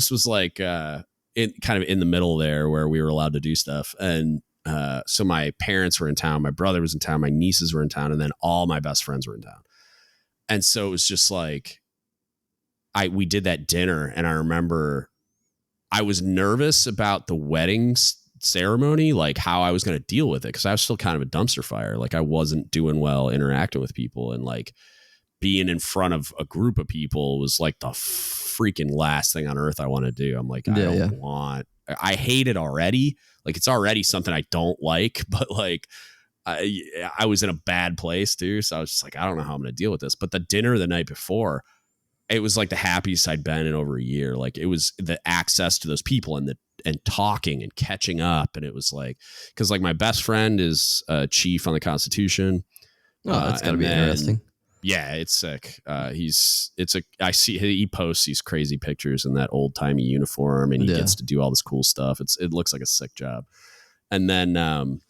was like kind of in the middle there where we were allowed to do stuff. And so my parents were in town, my brother was in town, my nieces were in town, and then all my best friends were in town. And so it was just like, we did that dinner and I remember I was nervous about the wedding ceremony, like how I was going to deal with it. Cause I was still kind of a dumpster fire. Like I wasn't doing well interacting with people and like being in front of a group of people was like the freaking last thing on earth I want to do. I'm like, I hate it already. Like it's already something I don't like, but like I was in a bad place too. So I was just like, I don't know how I'm going to deal with this. But the dinner the night before, it was like the happiest I'd been in over a year. Like it was the access to those people and talking and catching up. And it was like, cause like my best friend is a chief on the Constitution. Oh, that's gotta be interesting. Yeah, it's sick. I see he posts these crazy pictures in that old timey uniform and he gets to do all this cool stuff. It looks like a sick job. And then,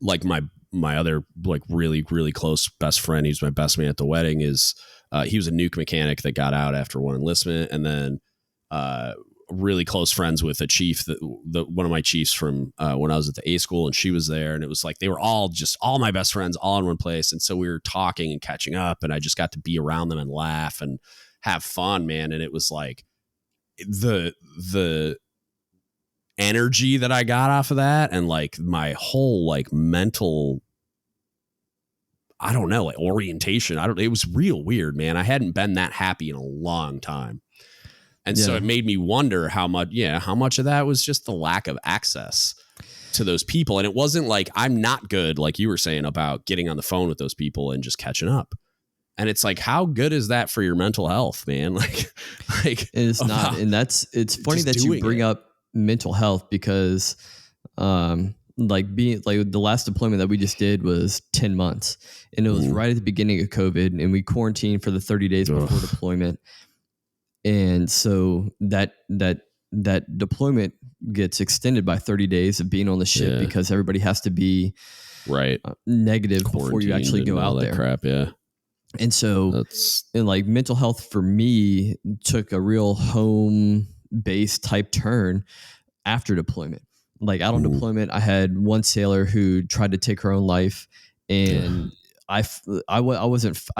like my other like really, really close best friend, he's my best man at the wedding is, he was a nuke mechanic that got out after one enlistment, and then really close friends with a chief, one of my chiefs from when I was at the A school, and she was there, and it was like they were all my best friends all in one place, and so we were talking and catching up, and I just got to be around them and laugh and have fun, man, and it was like the energy that I got off of that, and like my whole like mental, I don't know, like orientation. It was real weird, man. I hadn't been that happy in a long time. And so it made me wonder how much of that was just the lack of access to those people. And it wasn't like I'm not good, like you were saying about getting on the phone with those people and just catching up. And it's like, how good is that for your mental health, man? Like it's not. And it's funny that you bring up mental health because, like being like the last deployment that we just did was 10 months and it was right at the beginning of COVID and we quarantined for the 30 days before deployment. And so that deployment gets extended by 30 days of being on the ship because everybody has to be negative before you actually go out there. Crap, yeah. And so and like mental health for me took a real home base type turn after deployment. Like out on deployment, I had one sailor who tried to take her own life, and I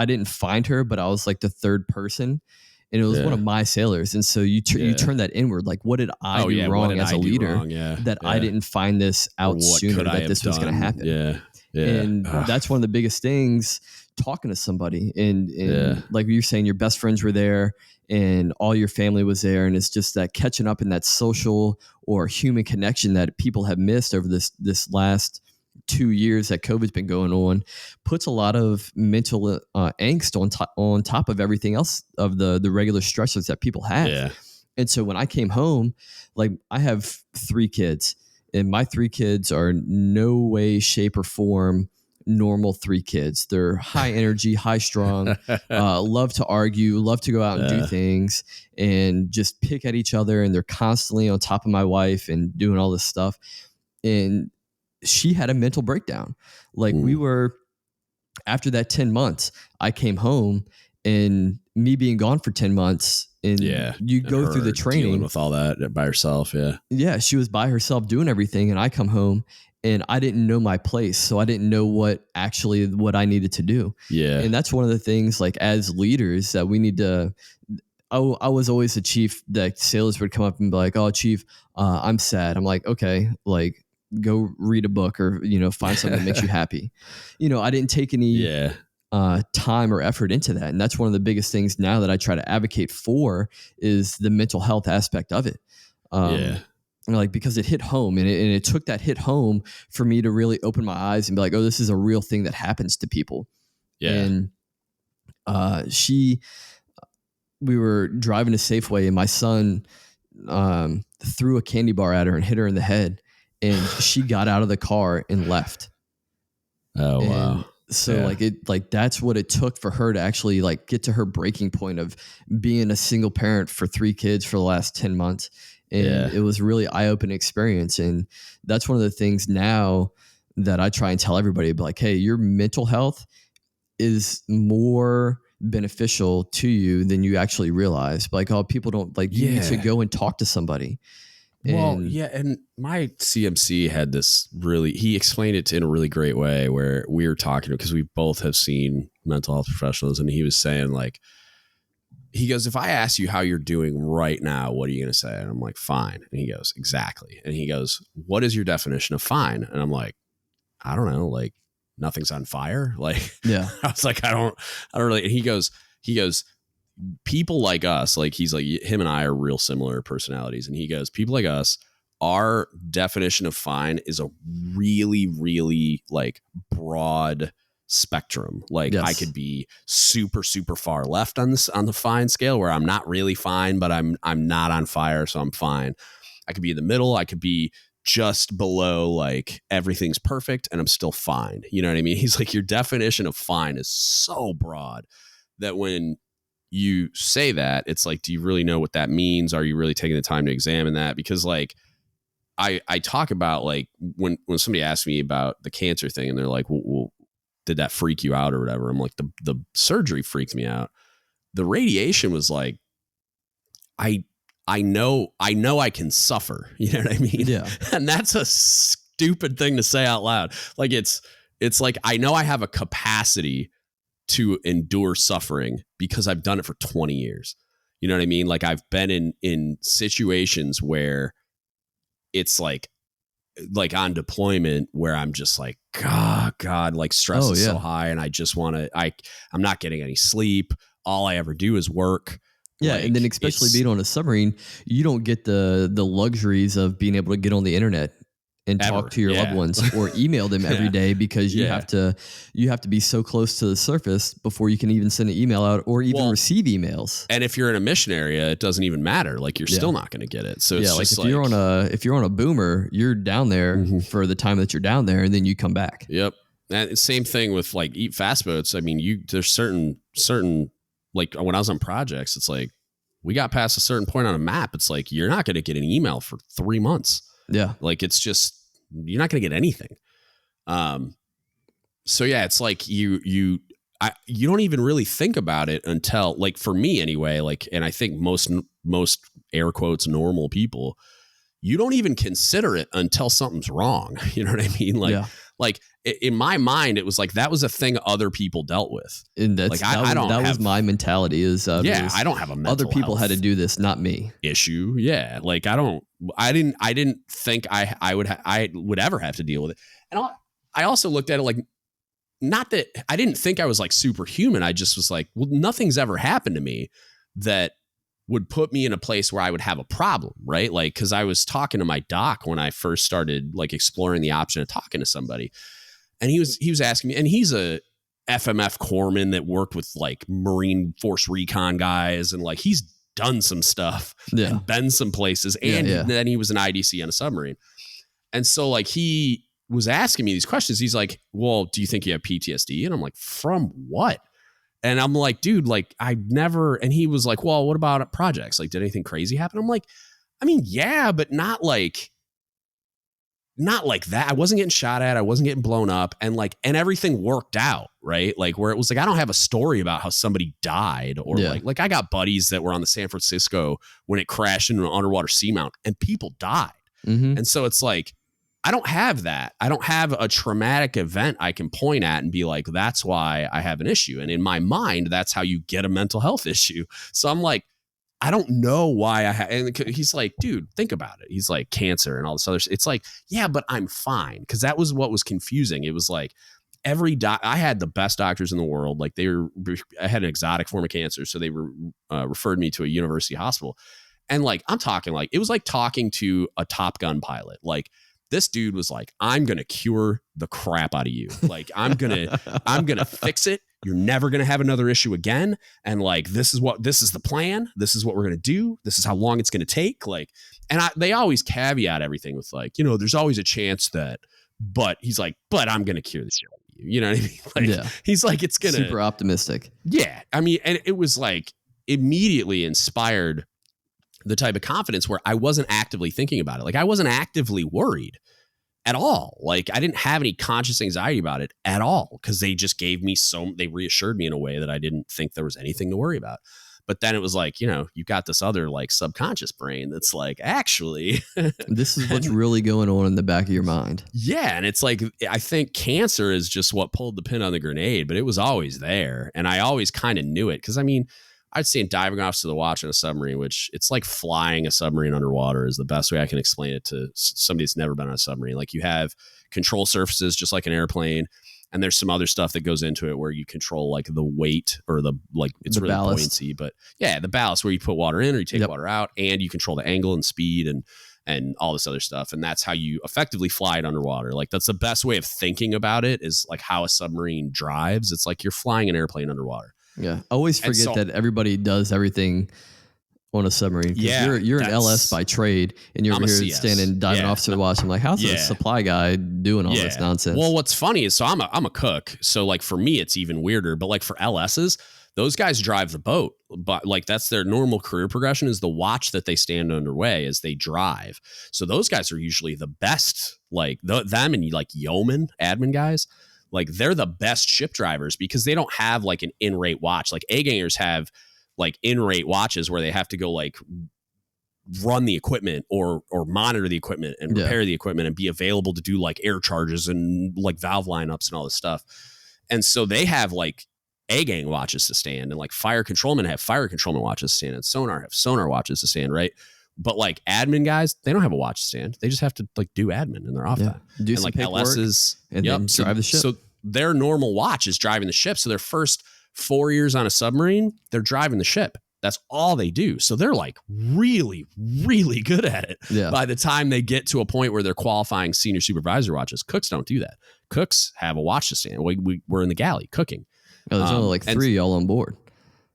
didn't find her, but I was like the third person, and it was one of my sailors. And so you turn that inward, like, what did I do wrong as a leader that I didn't find this out sooner, that this was going to happen? And that's one of the biggest things, talking to somebody, and like you're saying, your best friends were there and all your family was there. And it's just that catching up in that social or human connection that people have missed over this last 2 years that COVID's been going on, puts a lot of mental angst on top of everything else, of the regular stressors that people have. Yeah. And so when I came home, like, I have 3 kids, and my 3 kids are no way, shape, or form normal 3 kids. They're high energy, high strung, love to argue, love to go out and do things, and just pick at each other. And they're constantly on top of my wife and doing all this stuff. And she had a mental breakdown. Like, we were, after that 10 months, I came home, and me being gone for 10 months, and you go through the training, dealing with all that by herself. Yeah. She was by herself doing everything. And I come home, and I didn't know my place. So I didn't know what I needed to do. Yeah. And that's one of the things, like, as leaders, that we need to, I was always the chief that sailors would come up and be like, "Oh, chief, I'm sad." I'm like, "Okay, like, go read a book, or, find something that makes you happy." I didn't take any time or effort into that. And that's one of the biggest things now that I try to advocate for, is the mental health aspect of it. Like, because it hit home, and it took that hit home for me to really open my eyes and be like, oh, this is a real thing that happens to people. Yeah. And we were driving to Safeway, and my son threw a candy bar at her and hit her in the head, and she got out of the car and left. Oh, wow. So that's what it took for her to actually, like, get to her breaking point of being a single parent for 3 kids for the last 10 months. And it was really eye-opening experience. And that's one of the things now that I try and tell everybody, like, hey, your mental health is more beneficial to you than you actually realize. Like, oh, people don't, like, you need to go and talk to somebody. And my CMC had this he explained it in a really great way, where we were talking, because we both have seen mental health professionals, and he was saying, like, he goes, if I ask you how you're doing right now, what are you going to say? And I'm like, fine. And he goes, exactly. And he goes, what is your definition of fine? And I'm like, I don't know, like, nothing's on fire. Like, I was like, I don't really. And he goes, people like us, like, he's like, him and I are real similar personalities. And he goes, people like us, our definition of fine is a really, really, like, broad spectrum. Like, I could be super, super far left on the fine scale, where I'm not really fine, but I'm not on fire, so I'm fine. I could be in the middle. I could be just below, like, everything's perfect and I'm still fine. You know what I mean? He's like, your definition of fine is so broad that when you say that, it's like, do you really know what that means? Are you really taking the time to examine that? Because, like, I talk about, like, when somebody asks me about the cancer thing, and they're like, well, did that freak you out or whatever? I'm like, the surgery freaked me out. The radiation was like, I know I can suffer. You know what I mean? Yeah. And that's a stupid thing to say out loud. Like, it's like, I know I have a capacity to endure suffering because I've done it for 20 years. You know what I mean? Like, I've been in situations where it's like on deployment, where I'm just like, God, like, stress is so high, and I just want to, I'm not getting any sleep. All I ever do is work. Yeah. Like, and then especially being on a submarine, you don't get the luxuries of being able to get on the internet and talk to your loved ones, or email them every day, because you have to be so close to the surface before you can even send an email out, or even receive emails. And if you're in a mission area, it doesn't even matter. Like, you're still not going to get it. So it's just if you're on a boomer, you're down there for the time that you're down there, and then you come back. Yep. And same thing with, like, eat fast boats. I mean, there's certain, like, when I was on projects, it's like, we got past a certain point on a map. It's like, you're not going to get an email for 3 months. Yeah. Like, it's just, you're not going to get anything. So yeah, it's like you don't even really think about it until, like, for me anyway, like, and I think most air quotes normal people, you don't even consider it until something's wrong. You know what I mean? Like, like, in my mind, it was like that was a thing other people dealt with. And that's like that was my mentality. I don't have a mental other people had to do this, not me. Issue. Yeah, like I didn't think I would ever have to deal with it. And I also looked at it like, not that I didn't think I was like superhuman. I just was like, well, nothing's ever happened to me that would put me in a place where I would have a problem, right? Like, because I was talking to my doc when I first started like exploring the option of talking to somebody, and he was asking me, and he's a FMF corpsman that worked with like Marine Force Recon guys, and like he's done some stuff and been some places, and then he was an IDC on a submarine, and so like he was asking me these questions. He's like, well, do you think you have PTSD? And I'm like, from what? And I'm like, dude, like I never, and he was like, well, what about projects? Like, did anything crazy happen? I'm like, I mean, yeah, but not like that. I wasn't getting shot at. I wasn't getting blown up, and everything worked out, right? Like where it was like, I don't have a story about how somebody died or like I got buddies that were on the San Francisco when it crashed into an underwater seamount and people died. Mm-hmm. And so it's like, I don't have that. I don't have a traumatic event I can point at and be like, that's why I have an issue. And in my mind, that's how you get a mental health issue. So I'm like, I don't know why I have. And he's like, dude, think about it. He's like, cancer and all this other shit. It's like, yeah, but I'm fine. Because that was what was confusing. It was like I had the best doctors in the world. Like I had an exotic form of cancer. So they referred me to a university hospital. And like, I'm talking like, it was like talking to a Top Gun pilot. Like, this dude was like, I'm going to cure the crap out of you. Like, I'm going to fix it. You're never going to have another issue again. And like, this is the plan. This is what we're going to do. This is how long it's going to take. Like, and they always caveat everything with like, there's always a chance that, but he's like, but I'm going to cure this shit out of you. You know what I mean? Like, he's like, it's going to. Super optimistic. Yeah. I mean, and it was like immediately inspired the type of confidence where I wasn't actively thinking about it. Like I wasn't actively worried at all. Like I didn't have any conscious anxiety about it at all. Cause they just they reassured me in a way that I didn't think there was anything to worry about. But then it was like, you got this other like subconscious brain that's like, actually, this is what's really going on in the back of your mind. Yeah. And it's like, I think cancer is just what pulled the pin on the grenade, but it was always there. And I always kind of knew it. Cause I mean, I'd say diving off to the watch in a submarine, which it's like flying a submarine underwater is the best way I can explain it to somebody that's never been on a submarine. Like you have control surfaces, just like an airplane. And there's some other stuff that goes into it where you control like the weight or it's really buoyancy, but yeah, the ballast where you put water in or you take water out, and you control the angle and speed and all this other stuff. And that's how you effectively fly it underwater. Like that's the best way of thinking about it, is like how a submarine drives. It's like you're flying an airplane underwater. Yeah. I always forget that everybody does everything on a submarine. Yeah. You're an LS by trade, and you're over here standing diving off to the watch. I'm like, how's the supply guy doing all this nonsense? Well, what's funny is, so I'm a cook. So like for me, it's even weirder, but like for LSs, those guys drive the boat, but like that's their normal career progression, is the watch that they stand underway as they drive. So those guys are usually the best, like them and like yeoman admin guys. Like they're the best ship drivers because they don't have like an in-rate watch. Like A-gangers have like in-rate watches where they have to go like run the equipment or monitor the equipment and repair the equipment and be available to do like air charges and like valve lineups and all this stuff. And so they have like A-gang watches to stand, and like fire controlmen have fire controlman watches to stand, and sonar have sonar watches to stand, right? But like admin guys, they don't have a watch stand. They just have to like do admin in their off time. Do some like LSs and then drive the ship. So their normal watch is driving the ship. So their first 4 years on a submarine, they're driving the ship. That's all they do. So they're like really, really good at it. Yeah. By the time they get to a point where they're qualifying senior supervisor watches, cooks don't do that. Cooks have a watch to stand. We're in the galley cooking. Oh, there's only like 3 y'all on board.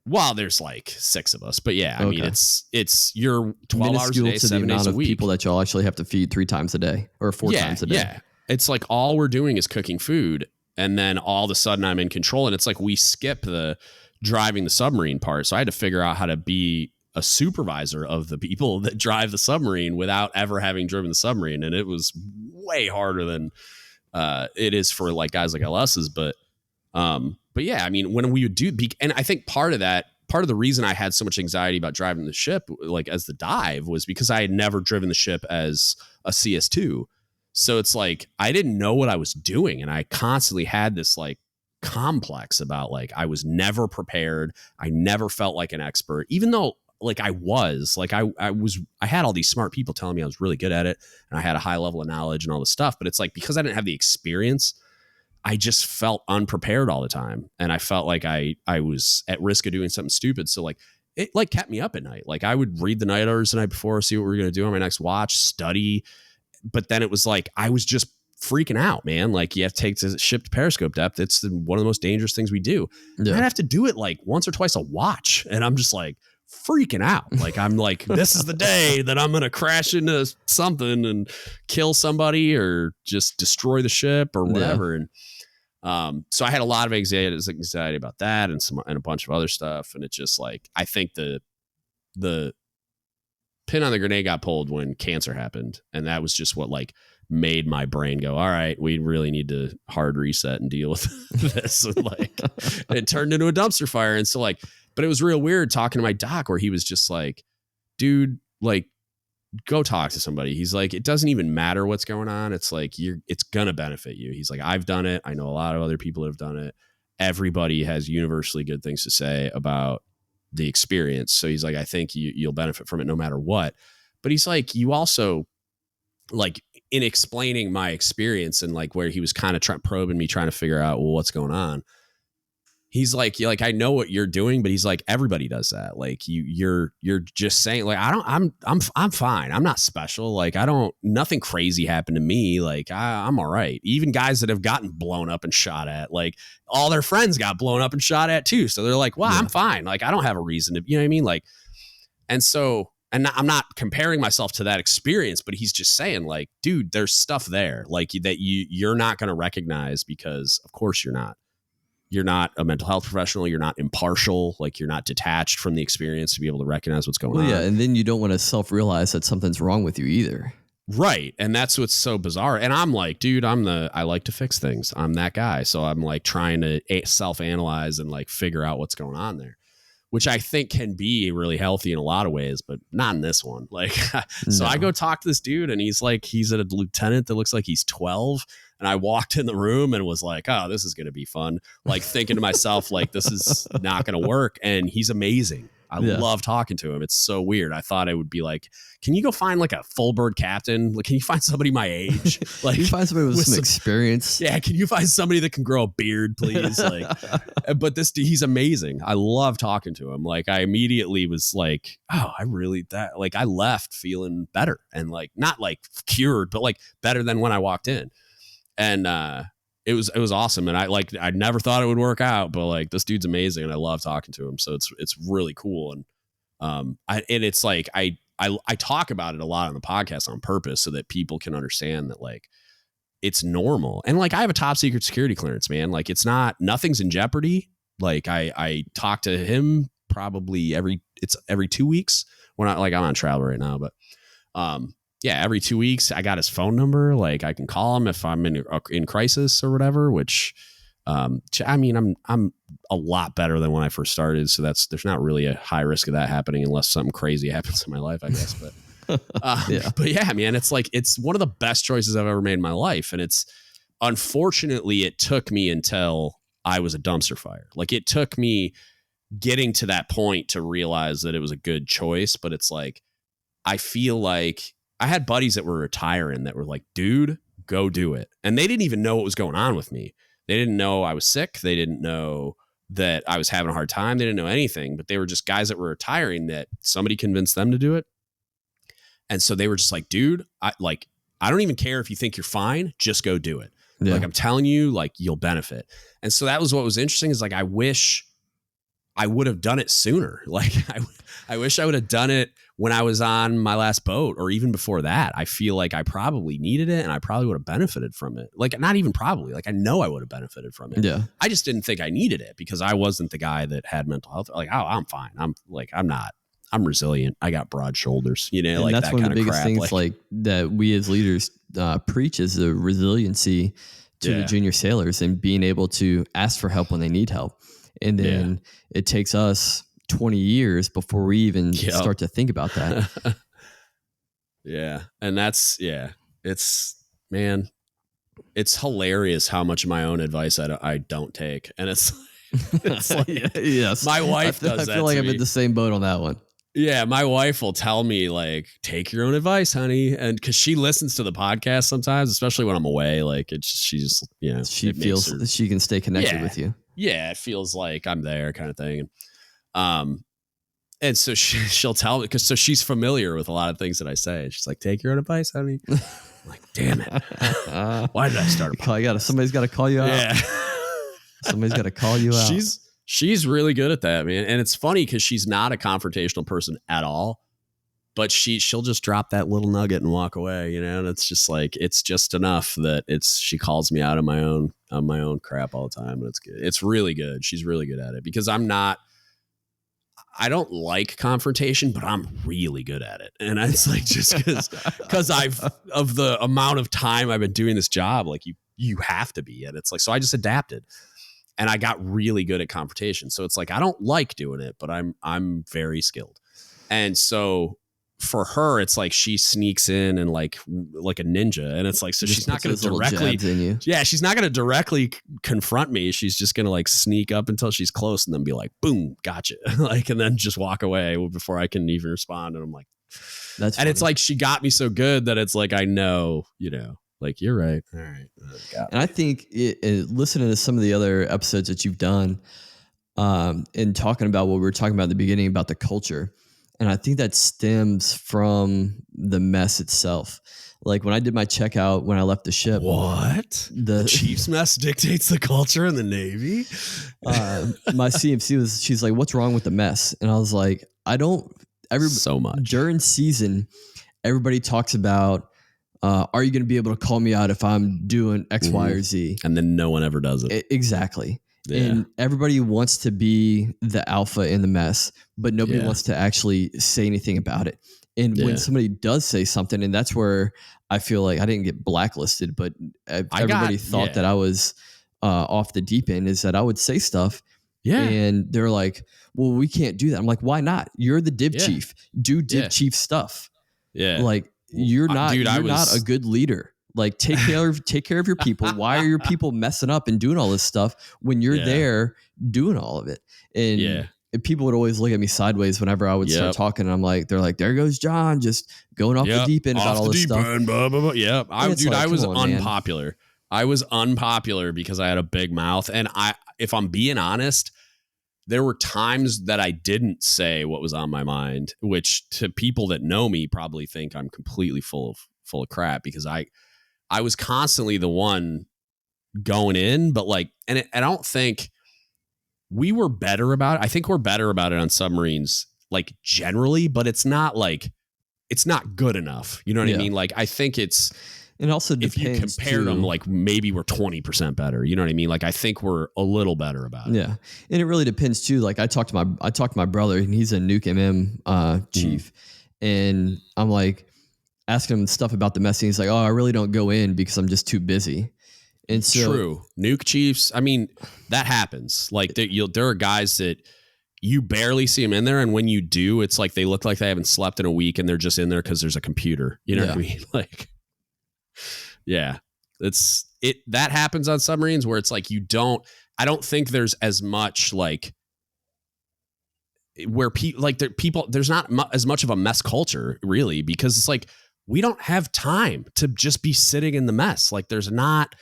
Well, there's like 6 of us, but yeah, I mean, it's your 12 hours a day, 7 days a week. The amount of people that y'all actually have to feed 3 times a day or 4 times a day. Yeah, it's like all we're doing is cooking food, and then all of a sudden I'm in control, and it's like we skip the driving the submarine part. So I had to figure out how to be a supervisor of the people that drive the submarine without ever having driven the submarine, and it was way harder than it is for like guys like LSs, but yeah, I mean, when we would do, and I think part of the reason I had so much anxiety about driving the ship, like as the dive, was because I had never driven the ship as a CS2. So it's like, I didn't know what I was doing. And I constantly had this like complex about like, I was never prepared. I never felt like an expert, even though like I was like, I had all these smart people telling me I was really good at it and I had a high level of knowledge and all this stuff. But it's like, because I didn't have the experience, I just felt unprepared all the time. And I felt like I was at risk of doing something stupid. So like, it like kept me up at night. Like I would read the night orders the night before, see what we were going to do on my next watch, study. But then it was like, I was just freaking out, man. Like you have to take the ship to periscope depth. It's one of the most dangerous things we do. Yeah. I'd have to do it like once or twice a watch. And I'm just like freaking out. Like, I'm like, this is the day that I'm going to crash into something and kill somebody or just destroy the ship or whatever. Yeah. And so I had a lot of anxiety about that and a bunch of other stuff. And it's just like, I think the pin on the grenade got pulled when cancer happened. And that was just what like made my brain go, all right, we really need to hard reset and deal with this. And like it turned into a dumpster fire. And so like, but it was real weird talking to my doc where he was just like, dude, like go talk to somebody. He's like, it doesn't even matter what's going on. It's like, it's going to benefit you. He's like, I've done it. I know a lot of other people have done it. Everybody has universally good things to say about the experience. So he's like, I think you'll benefit from it no matter what. But he's like, you also like in explaining my experience and like where he was kind of probing me, trying to figure out, well, what's going on. He's like, I know what you're doing, but he's like, everybody does that. Like you're just saying like, I'm fine. I'm not special. Like nothing crazy happened to me. Like I'm all right. Even guys that have gotten blown up and shot at, like all their friends got blown up and shot at too. So they're like, well, I'm fine. Like I don't have a reason to, you know what I mean? Like, and so, and I'm not comparing myself to that experience, but he's just saying like, dude, there's stuff there like that you're not going to recognize because of course you're not. You're not a mental health professional. You're not impartial. Like you're not detached from the experience to be able to recognize what's going on. Yeah. And then you don't want to self-realize that something's wrong with you either. Right. And that's what's so bizarre. And I'm like, dude, I like to fix things. I'm that guy. So I'm like trying to self-analyze and like figure out what's going on there, which I think can be really healthy in a lot of ways, but not in this one. Like, so I go talk to this dude and he's a lieutenant that looks like he's 12. And I walked in the room and was like, oh, this is going to be fun. Like thinking to myself, like, this is not going to work. And he's amazing. I love talking to him. It's so weird. I thought it would be like, can you go find like a full bird captain? Like, can you find somebody my age? Like, can you find somebody with some experience? Yeah. Can you find somebody that can grow a beard, please? Like, but this dude, he's amazing. I love talking to him. Like, I immediately was like, oh, I left feeling better and like, not like cured, but like better than when I walked in. And it was awesome. And I never thought it would work out, but like this dude's amazing and I love talking to him. So it's really cool. And it's like I talk about it a lot on the podcast on purpose so that people can understand that like it's normal. And like I have a top secret security clearance, man. Like nothing's in jeopardy. Like I talk to him probably every 2 weeks. I'm on travel right now, but yeah, every 2 weeks I got his phone number. Like I can call him if I'm in crisis or whatever, which, I mean, I'm a lot better than when I first started. So there's not really a high risk of that happening unless something crazy happens in my life, I guess. But, but yeah, man, it's like, it's one of the best choices I've ever made in my life. And unfortunately it took me until I was a dumpster fire. Like it took me getting to that point to realize that it was a good choice. But it's like, I feel like I had buddies that were retiring that were like, dude, go do it. And they didn't even know what was going on with me. They didn't know I was sick. They didn't know that I was having a hard time. They didn't know anything, but they were just guys that were retiring that somebody convinced them to do it. And so they were just like, dude, I don't even care if you think you're fine. Just go do it. Yeah. Like I'm telling you, like you'll benefit. And so that was what was interesting is like, I wish I would have done it sooner. Like I wish I would have done it when I was on my last boat or even before that. I feel like I probably needed it and I probably would have benefited from it. Like not even probably, like I know I would have benefited from it. Yeah. I just didn't think I needed it because I wasn't the guy that had mental health. Like, oh, I'm fine. I'm resilient. I got broad shoulders, you know, and like that's that one of the biggest things like that we as leaders preach is the resiliency to the junior sailors and being able to ask for help when they need help. And then it takes us 20 years before we even start to think about that. Yeah. And it's man, it's hilarious how much of my own advice I don't take. And it's like, yes, my wife does that. I feel like to I'm me. in the same boat on that one. Yeah, my wife will tell me, like, take your own advice, honey. And because she listens to the podcast sometimes, especially when I'm away, like, she just, she feels that she can stay connected with you. Yeah, it feels like I'm there kind of thing. And so she'll tell me, so she's familiar with a lot of things that I say. She's like, take your own advice, honey. I'm like, damn it. Why did I start a podcast? Somebody's got to call you out. Yeah. Somebody's got to call you out. She's really good at that, man. And it's funny because she's not a confrontational person at all, but she'll just drop that little nugget and walk away, and it's just like, it's just enough that she calls me out on my own crap all the time. And it's good. It's really good. She's really good at it because I don't like confrontation, but I'm really good at it. And it's like, just because of the amount of time I've been doing this job, like you have to be. And it's like, so I just adapted. And I got really good at confrontation. So it's like, I don't like doing it, but I'm very skilled. And so for her, it's like she sneaks in and like a ninja. And it's like, so she's not going to directly, she's not going to directly confront me. She's just going to like sneak up until she's close and then be like, boom, gotcha. Like, and then just walk away before I can even respond. And I'm like, that's funny. It's like, she got me so good that it's like, I know, like, you're right. All right. And I think listening to some of the other episodes that you've done and talking about what we were talking about at the beginning about the culture, and I think that stems from the mess itself. Like when I did my checkout when I left the ship. What? The Chiefs mess dictates the culture in the Navy? My CMC she's like, what's wrong with the mess? And I was like, so much. During season, everybody talks about, are you going to be able to call me out if I'm doing X, Y, or Z? And then no one ever does it. Exactly. Yeah. And everybody wants to be the alpha in the mess, but nobody wants to actually say anything about it. And when somebody does say something, and that's where I feel like I didn't get blacklisted, but everybody thought that I was off the deep end, is that I would say stuff. Yeah. And they're like, well, we can't do that. I'm like, why not? You're the div chief. Do div chief stuff. Yeah. Like, you're not a good leader. Like, take care of your people. Why are your people messing up and doing all this stuff when you're there doing all of it? And people would always look at me sideways whenever I would start talking. And I'm like, they're like, there goes John, just going off the deep end about all this stuff. Blah, blah, blah. Yeah. I was unpopular. Man. I was unpopular because I had a big mouth. And if I'm being honest, there were times that I didn't say what was on my mind, which to people that know me probably think I'm completely full of crap, because I was constantly the one going in, but like, and I don't think we were better about it. I think we're better about it on submarines, like generally, but it's not good enough. You know what I mean? Like, I think it also depends, if you compare them, like maybe we're 20% better. You know what I mean? Like, I think we're a little better about it. Yeah. And it really depends too. Like I talked to my brother, and he's a nuke MM chief. And I'm like asking him stuff about the messing. He's like, oh, I really don't go in because I'm just too busy. And so, true. Nuke chiefs. I mean, that happens. Like there are guys that you barely see them in there. And when you do, it's like, they look like they haven't slept in a week and they're just in there because there's a computer. You know what I mean? Like, yeah, that happens on submarines where it's like, I don't think there's as much like where there's not as much of a mess culture really, because it's like, we don't have time to just be sitting in the mess. Like there's not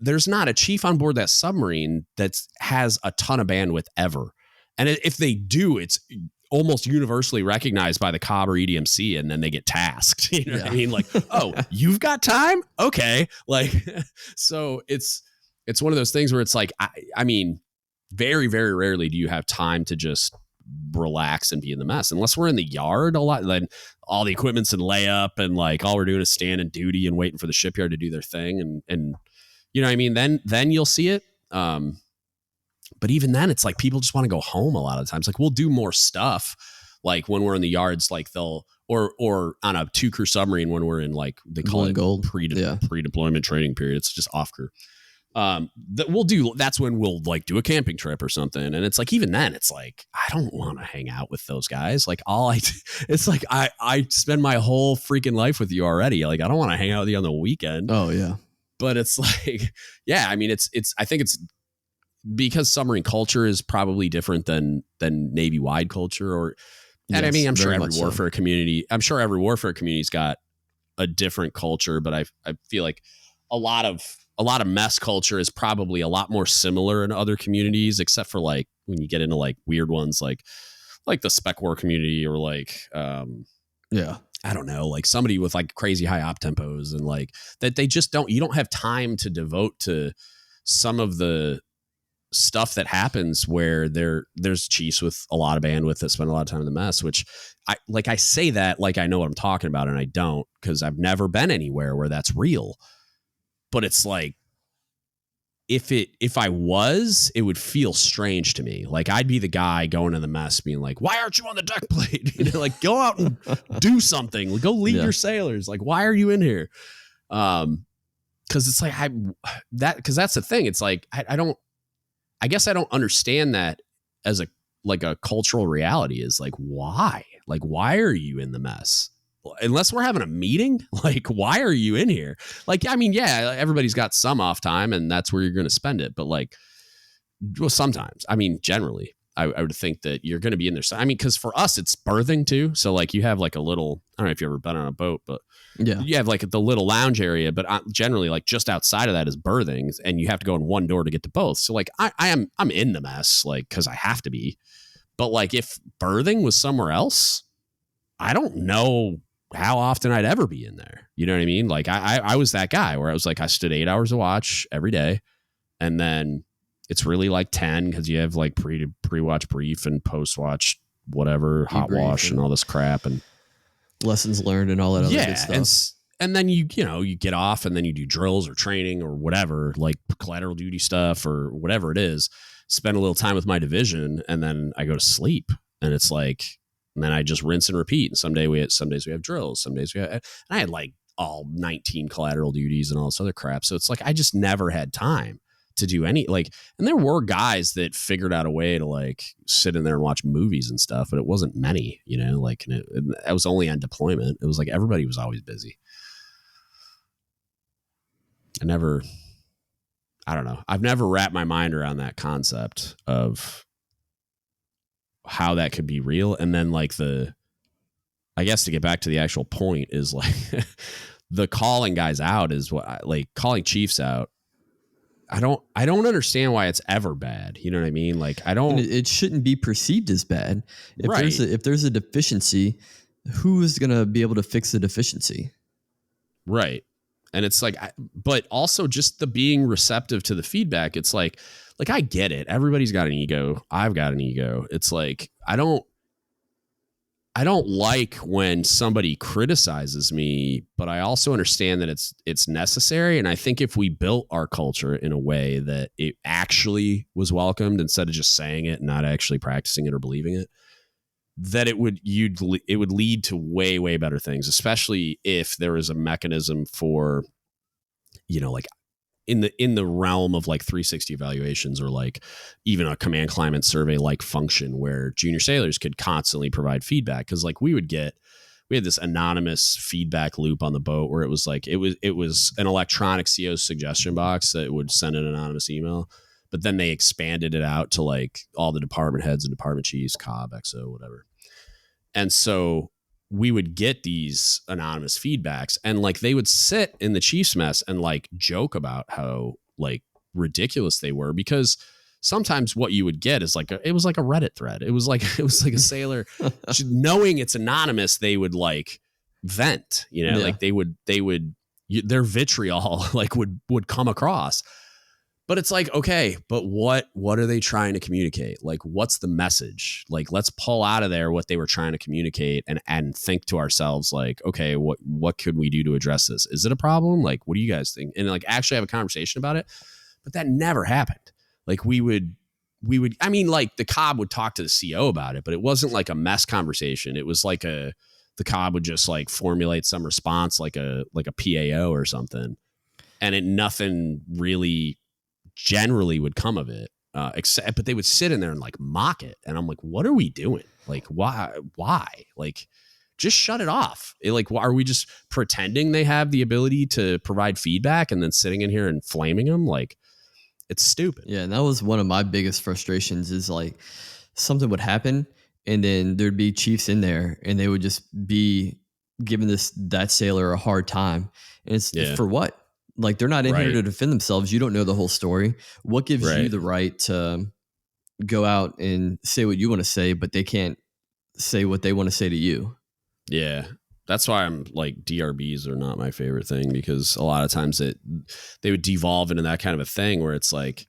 a chief on board that submarine that has a ton of bandwidth ever. And if they do, it's almost universally recognized by the COB or EDMC, and then they get tasked. You know what I mean? Like, oh, you've got time? Okay. Like, so it's one of those things where it's like, I mean, very, very rarely do you have time to just relax and be in the mess, unless we're in the yard a lot. Then all the equipment's in layup, and like all we're doing is standing duty and waiting for the shipyard to do their thing. And you know what I mean? Then you'll see it. But even then, it's like people just want to go home a lot of times. Like, we'll do more stuff, like when we're in the yards, like they'll or on a 2-crew submarine when we're in, like they call it gold pre-deployment training period. It's just off crew. That's when we'll like do a camping trip or something. And it's like, even then it's like, I don't want to hang out with those guys. Like it's like, I spend my whole freaking life with you already. Like, I don't want to hang out with you on the weekend. Oh yeah. But it's like, yeah, I mean, I think it's because submarine culture is probably different than Navy wide culture and I mean, I'm sure every warfare community's got a different culture, but I feel like a lot of mess culture is probably a lot more similar in other communities, except for like when you get into like weird ones, like the spec war community or like, I don't know, like somebody with like crazy high op tempos and like that you don't have time to devote to some of the stuff that happens where there's chiefs with a lot of bandwidth that spend a lot of time in the mess, which I say that like I know what I'm talking about, and I don't, because I've never been anywhere where that's real. But it's like, if I was, it would feel strange to me. Like I'd be the guy going in the mess being like, why aren't you on the deck plate? You know, like go out and do something. Go lead your sailors. Like, why are you in here? Cause it's like, cause that's the thing. It's like, I guess I don't understand that as a cultural reality is like, why are you in the mess? Unless we're having a meeting, like, why are you in here? Like, I mean, yeah, everybody's got some off time and that's where you're going to spend it. But like, well, sometimes, I mean, generally I would think that you're going to be in there. I mean, cause for us, it's berthing too. So like you have like a little, I don't know if you've ever been on a boat, but yeah, you have like the little lounge area, but generally like just outside of that is berthing, and you have to go in one door to get to both. So like I'm in the mess, like, cause I have to be, but like if berthing was somewhere else, I don't know how often I'd ever be in there. You know what I mean? Like I was that guy where I was like, I stood 8 hours of watch every day. And then it's really like 10, cause you have like pre-watch brief and post-watch, whatever, hot wash and all this crap and lessons learned and all that other good stuff. And then you get off and then you do drills or training or whatever, like collateral duty stuff or whatever it is, spend a little time with my division, and then I go to sleep. And it's like, and then I just rinse and repeat. And some days we have drills, some days and I had like all 19 collateral duties and all this other crap. So it's like, I just never had time to do any, like, and there were guys that figured out a way to like sit in there and watch movies and stuff, but it wasn't many, you know, like, and I was only on deployment. It was like, everybody was always busy. I don't know. I've never wrapped my mind around that concept of how that could be real. And then like I guess to get back to the actual point is like the calling guys out is like calling chiefs out. I don't understand why it's ever bad. You know what I mean? Like it shouldn't be perceived as bad. If there's a deficiency, who is going to be able to fix the deficiency? Right. And it's like, but also just the being receptive to the feedback. It's like I get it. Everybody's got an ego. I've got an ego. It's like, I don't like when somebody criticizes me, but I also understand that it's necessary. And I think if we built our culture in a way that it actually was welcomed instead of just saying it and not actually practicing it or believing it, that it would lead to way, way better things, especially if there is a mechanism for, you know, like in the realm of like 360 evaluations or like even a command climate survey like function where junior sailors could constantly provide feedback. Cause like we had this anonymous feedback loop on the boat where it was like, it was an electronic CO suggestion box that would send an anonymous email, but then they expanded it out to like all the department heads and department chiefs, COB, XO, whatever. And so we would get these anonymous feedbacks and like they would sit in the chief's mess and like joke about how like ridiculous they were, because sometimes what you would get is like it was like a Reddit thread. It was like a sailor knowing it's anonymous. They would like vent, you know, like they would their vitriol like would come across. But it's like, okay, but what are they trying to communicate? Like, what's the message? Like, let's pull out of there what they were trying to communicate and think to ourselves, like, okay, what could we do to address this? Is it a problem? Like, what do you guys think? And like actually have a conversation about it. But that never happened. Like we would, I mean, like the COB would talk to the CO about it, but it wasn't like a mess conversation. It was like the COB would just like formulate some response, like a PAO or something. And nothing really generally would come of it. But they would sit in there and like mock it. And I'm like, what are we doing? Like, why? Like, just shut it off. Are we just pretending they have the ability to provide feedback and then sitting in here and flaming them? Like, it's stupid. Yeah. And that was one of my biggest frustrations is like something would happen and then there'd be chiefs in there and they would just be giving that sailor a hard time. And it's for what? Like, they're not in here to defend themselves. You don't know the whole story. What gives you the right to go out and say what you want to say, but they can't say what they want to say to you? Yeah. That's why I'm like, DRBs are not my favorite thing, because a lot of times they would devolve into that kind of a thing where it's like,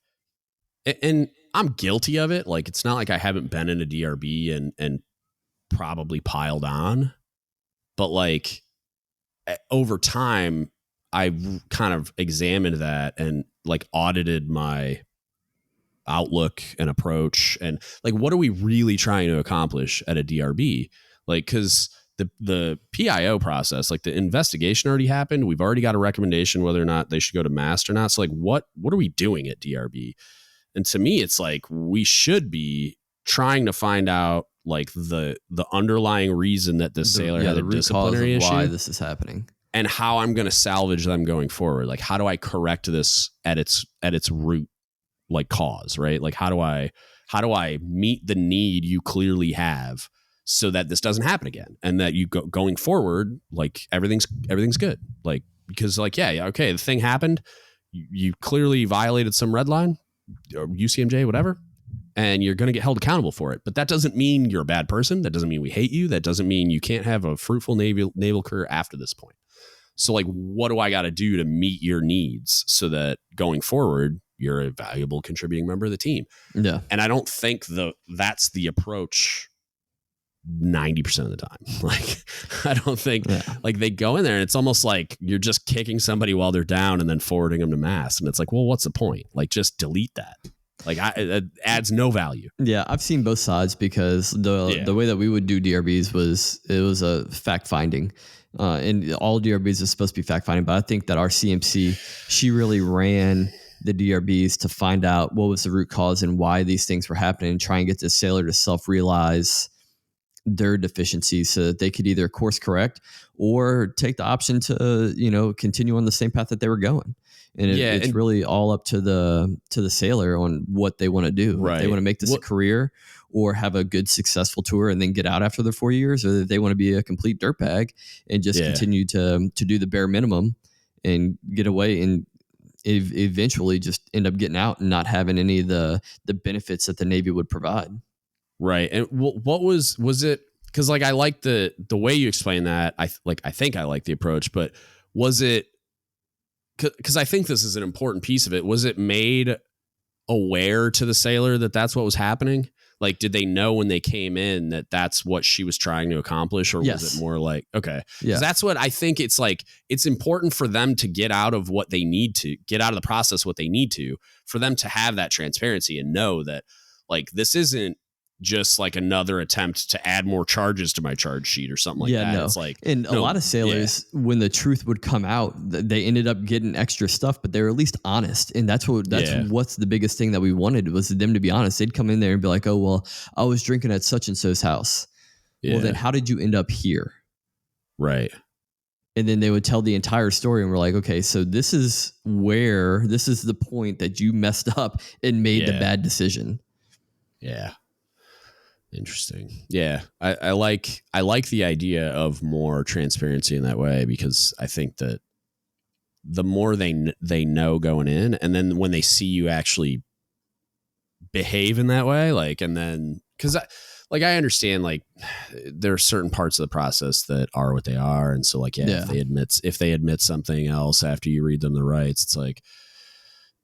and I'm guilty of it. Like, it's not like I haven't been in a DRB and probably piled on, but like over time, I kind of examined that and like audited my outlook and approach and like, what are we really trying to accomplish at a DRB? Like, because the PIO process, like the investigation already happened. We've already got a recommendation whether or not they should go to MAST or not. So like, what are we doing at DRB? And to me, it's like, we should be trying to find out like the underlying reason that this sailor had a disciplinary issue, why this is happening, and how I'm going to salvage them going forward. Like, how do I correct this at its root, like cause, right? Like, how do I meet the need you clearly have so that this doesn't happen again, and that you going forward, like everything's good. Like, because like, okay, the thing happened. You clearly violated some red line or UCMJ, whatever, and you're going to get held accountable for it. But that doesn't mean you're a bad person. That doesn't mean we hate you. That doesn't mean you can't have a fruitful naval career after this point. So like, what do I got to do to meet your needs so that going forward, you're a valuable contributing member of the team? Yeah. And I don't think that's the approach 90% of the time. Like, I don't think like they go in there and it's almost like you're just kicking somebody while they're down and then forwarding them to MAST. And it's like, well, what's the point? Like, just delete that. Like, it adds no value. Yeah, I've seen both sides, because the way that we would do DRBs was a fact finding. And all DRBs is supposed to be fact finding, but I think that our CMC, she really ran the DRBs to find out what was the root cause and why these things were happening, and try and get the sailor to self-realize their deficiencies so that they could either course correct or take the option to, continue on the same path that they were going. And it's really all up to the sailor on what they want to do. Right. If they want to make this a career or have a good successful tour and then get out after their 4 years, or if they want to be a complete dirtbag and just continue to do the bare minimum and get away and eventually just end up getting out and not having any of the benefits that the Navy would provide. Right. And what was it? Because like, I like the way you explain that. I think I like the approach, but was it, because I think this is an important piece of it. Was it made aware to the sailor that that's what was happening? Like, did they know when they came in that that's what she was trying to accomplish? Or was it more like, okay, because that's what I think. It's like, it's important for them to get out of what they need to get out of the process, what they need to, for them to have that transparency and know that like, this isn't just like another attempt to add more charges to my charge sheet or something like that. No. It's like, and a lot of sailors, when the truth would come out, they ended up getting extra stuff, but they were at least honest. And that's what's the biggest thing that we wanted, was them to be honest. They'd come in there and be like, oh, well, I was drinking at such and so's house. Yeah. Well, then how did you end up here? Right. And then they would tell the entire story, and we're like, okay, so this is the point that you messed up and made the bad decision. Yeah. Interesting. Yeah. I like the idea of more transparency in that way, because I think that the more they know going in, and then when they see you actually behave in that way, like, and then, because I understand like there are certain parts of the process that are what they are. And so like, if they admit something else after you read them the rights, it's like,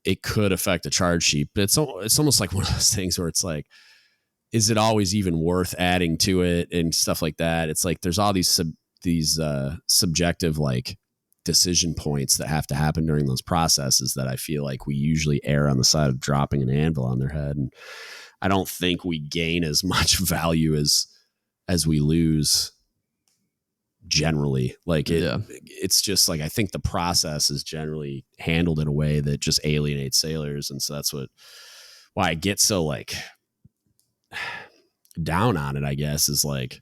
it could affect the charge sheet, but it's almost like one of those things where it's like, is it always even worth adding to it and stuff like that? It's like, there's all these subjective like decision points that have to happen during those processes that I feel like we usually err on the side of dropping an anvil on their head. And I don't think we gain as much value as we lose generally. Like it's just like, I think the process is generally handled in a way that just alienates sailors. And so that's why I get so like down on it, I guess, is like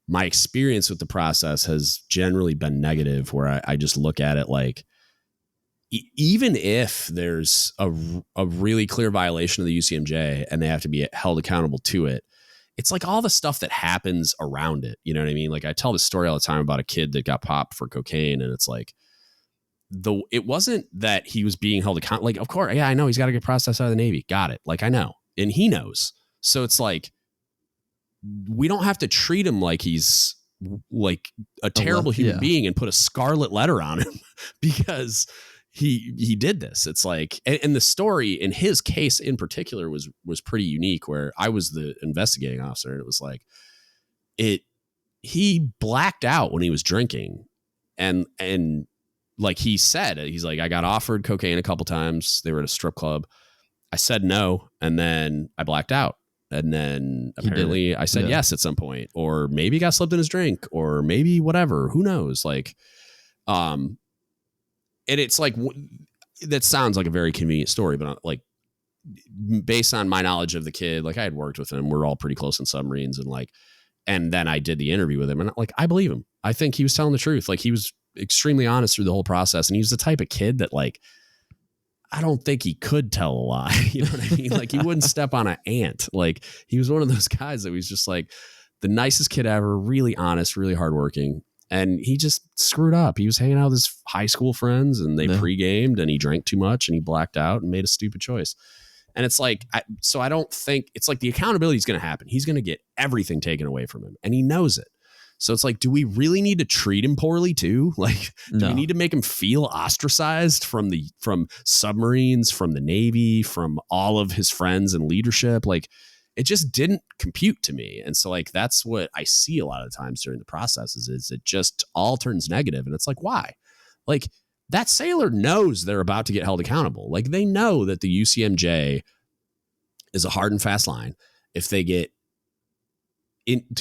my experience with the process has generally been negative, where I just look at it like, even if there's a really clear violation of the UCMJ and they have to be held accountable to it, it's like all the stuff that happens around it. You know what I mean? Like I tell this story all the time about a kid that got popped for cocaine, and it's like, it wasn't that he was being held accountable. Like, of course, yeah, I know he's got to get processed out of the Navy. Got it. Like, I know. And he knows. So it's like, we don't have to treat him like he's like a terrible human being and put a scarlet letter on him because he did this. It's like, and the story in his case in particular was pretty unique, where I was the investigating officer, and it was like, he blacked out when he was drinking, and like he said, he's like, I got offered cocaine a couple times. They were at a strip club. I said no, and then I blacked out. And then apparently I said yes at some point, or maybe he got slipped in his drink, or maybe whatever, who knows? Like, and it's like, that sounds like a very convenient story, but like, based on my knowledge of the kid, like I had worked with him, we're all pretty close in submarines, and like, and then I did the interview with him, and like, I believe him. I think he was telling the truth. Like, he was extremely honest through the whole process. And he was the type of kid that, like, I don't think he could tell a lie. You know what I mean? Like, he wouldn't step on an ant. Like, he was one of those guys that was just like the nicest kid ever, really honest, really hardworking. And he just screwed up. He was hanging out with his high school friends, and they pre-gamed, and he drank too much, and he blacked out and made a stupid choice. And it's like, so I don't think, it's like the accountability is going to happen. He's going to get everything taken away from him, and he knows it. So it's like, do we really need to treat him poorly too? Like, do we need to make him feel ostracized from submarines, from the Navy, from all of his friends and leadership? Like, it just didn't compute to me. And so, like, that's what I see a lot of times during the processes, is it just all turns negative. And it's like, why? Like, that sailor knows they're about to get held accountable. Like, they know that the UCMJ is a hard and fast line. If they get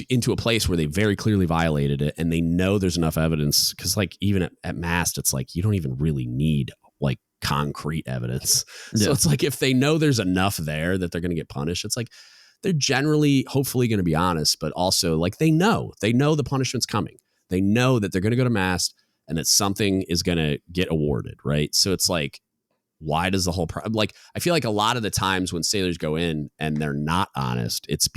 into a place where they very clearly violated it, and they know there's enough evidence, because like, even at mast, it's like, you don't even really need like concrete evidence. So it's like, if they know there's enough there that they're going to get punished, it's like, they're generally hopefully going to be honest, but also like, they know the punishment's coming. They know that they're going to go to mast, and that something is going to get awarded. Right. So it's like, why does the whole like, I feel like a lot of the times when sailors go in and they're not honest, it's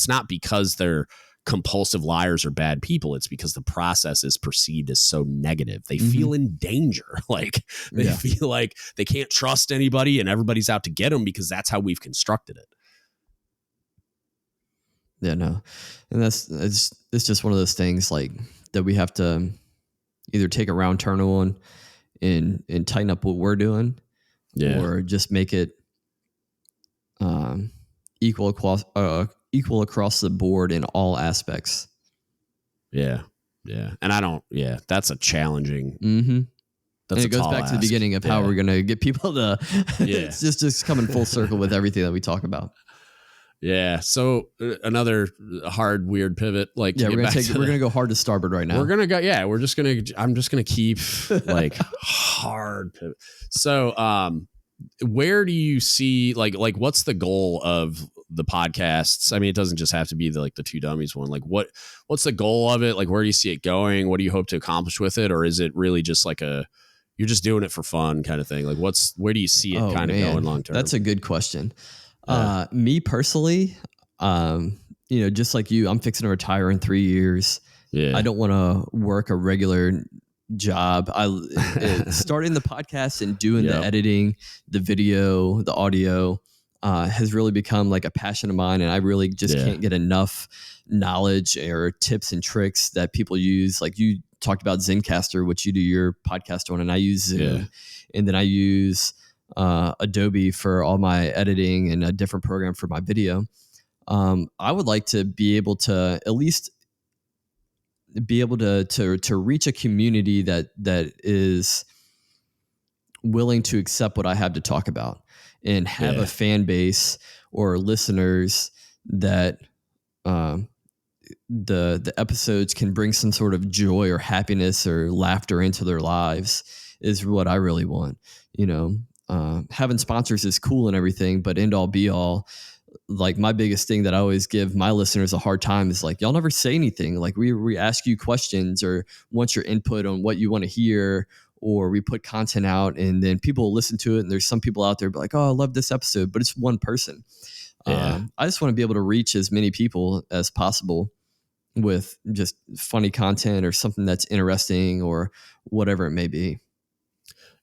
not because they're compulsive liars or bad people. It's because the process is perceived as so negative. They feel in danger. Like, they feel like they can't trust anybody, and everybody's out to get them, because that's how we've constructed it. Yeah, no. And it's just one of those things like that we have to either take a round turn on and tighten up what we're doing, or just make it equal across the board in all aspects. Yeah. And that's a challenging. And it goes back to the beginning of how we're going to get people to. It's just coming full circle with everything that we talk about. Yeah. So another hard, weird pivot. Like, we're gonna go hard to starboard right now. We're gonna go. Yeah, I'm just gonna keep like hard pivot. So, where do you see like what's the goal of the podcasts? I mean, it doesn't just have to be the Two Dummies one. Like, what's the goal of it? Like, where do you see it going? What do you hope to accomplish with it? Or is it really just like you're just doing it for fun kind of thing? Like, where do you see it kind of going long term? That's a good question. Me personally, just like you, I'm fixing to retire in 3 years. Yeah. I don't want to work a regular job. Starting the podcast and doing the editing, the video, the audio, has really become like a passion of mine. And I really just can't get enough knowledge or tips and tricks that people use. Like, you talked about Zencastr, which you do your podcast on, and I use Zoom, and then I use Adobe for all my editing, and a different program for my video. I would like to be able to at least be able to reach a community that is willing to accept what I have to talk about, and have a fan base or listeners that the episodes can bring some sort of joy or happiness or laughter into their lives is what I really want. Having sponsors is cool and everything, but end all be all, like my biggest thing that I always give my listeners a hard time is like, y'all never say anything. Like we ask you questions or want your input on what you want to hear, or we put content out and then people listen to it. And there's some people out there be like, oh, I love this episode, but it's one person. Yeah. I just want to be able to reach as many people as possible with just funny content or something that's interesting or whatever it may be.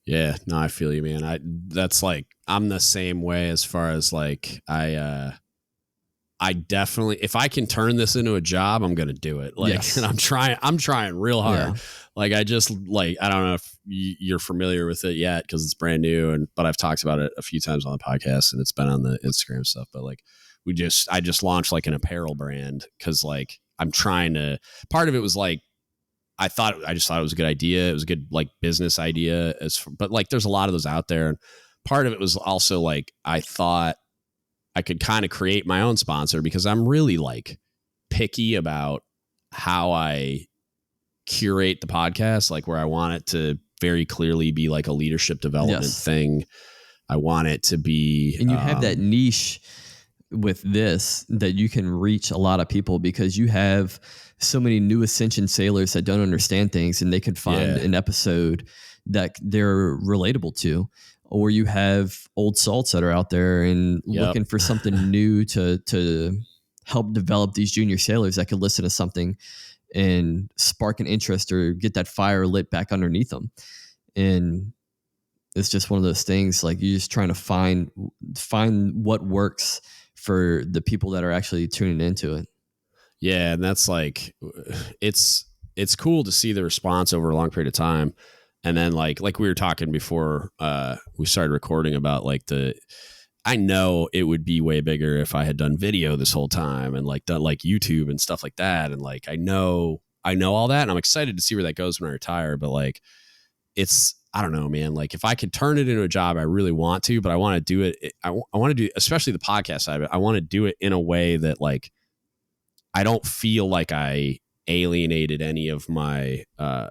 Yeah, no, I feel you, man. That's like, I'm the same way as far as like, I definitely, if I can turn this into a job, I'm going to do it. Like, Yes. and I'm trying real hard. Yeah. Like, I don't know if you're familiar with it yet, cause it's brand new but I've talked about it a few times on the podcast and it's been on the Instagram stuff, but like I just launched like an apparel brand. Cause like, I'm trying to, part of it was like, I just thought it was a good idea. It was a good like business idea but like there's a lot of those out there. And part of it was also like, I thought I could kind of create my own sponsor because I'm really like picky about how I curate the podcast, like where I want it to very clearly be like a leadership development thing. I want it to be, and you have that niche with this that you can reach a lot of people because you have so many new ascension sailors that don't understand things and they could find an episode that they're relatable to, or you have old salts that are out there and looking for something new to help develop these junior sailors that could listen to something and spark an interest or get that fire lit back underneath them. And it's just one of those things, like you're just trying to find what works for the people that are actually tuning into it. Yeah. And that's like, it's cool to see the response over a long period of time. And then like we were talking before we started recording about like I know it would be way bigger if I had done video this whole time and like done like YouTube and stuff like that. And like, I know all that and I'm excited to see where that goes when I retire. But like, I don't know, man, like if I could turn it into a job, I really want to, but I want to do it. I want to do, especially the podcast side of it. I want to do it in a way that like, I don't feel like I alienated any of my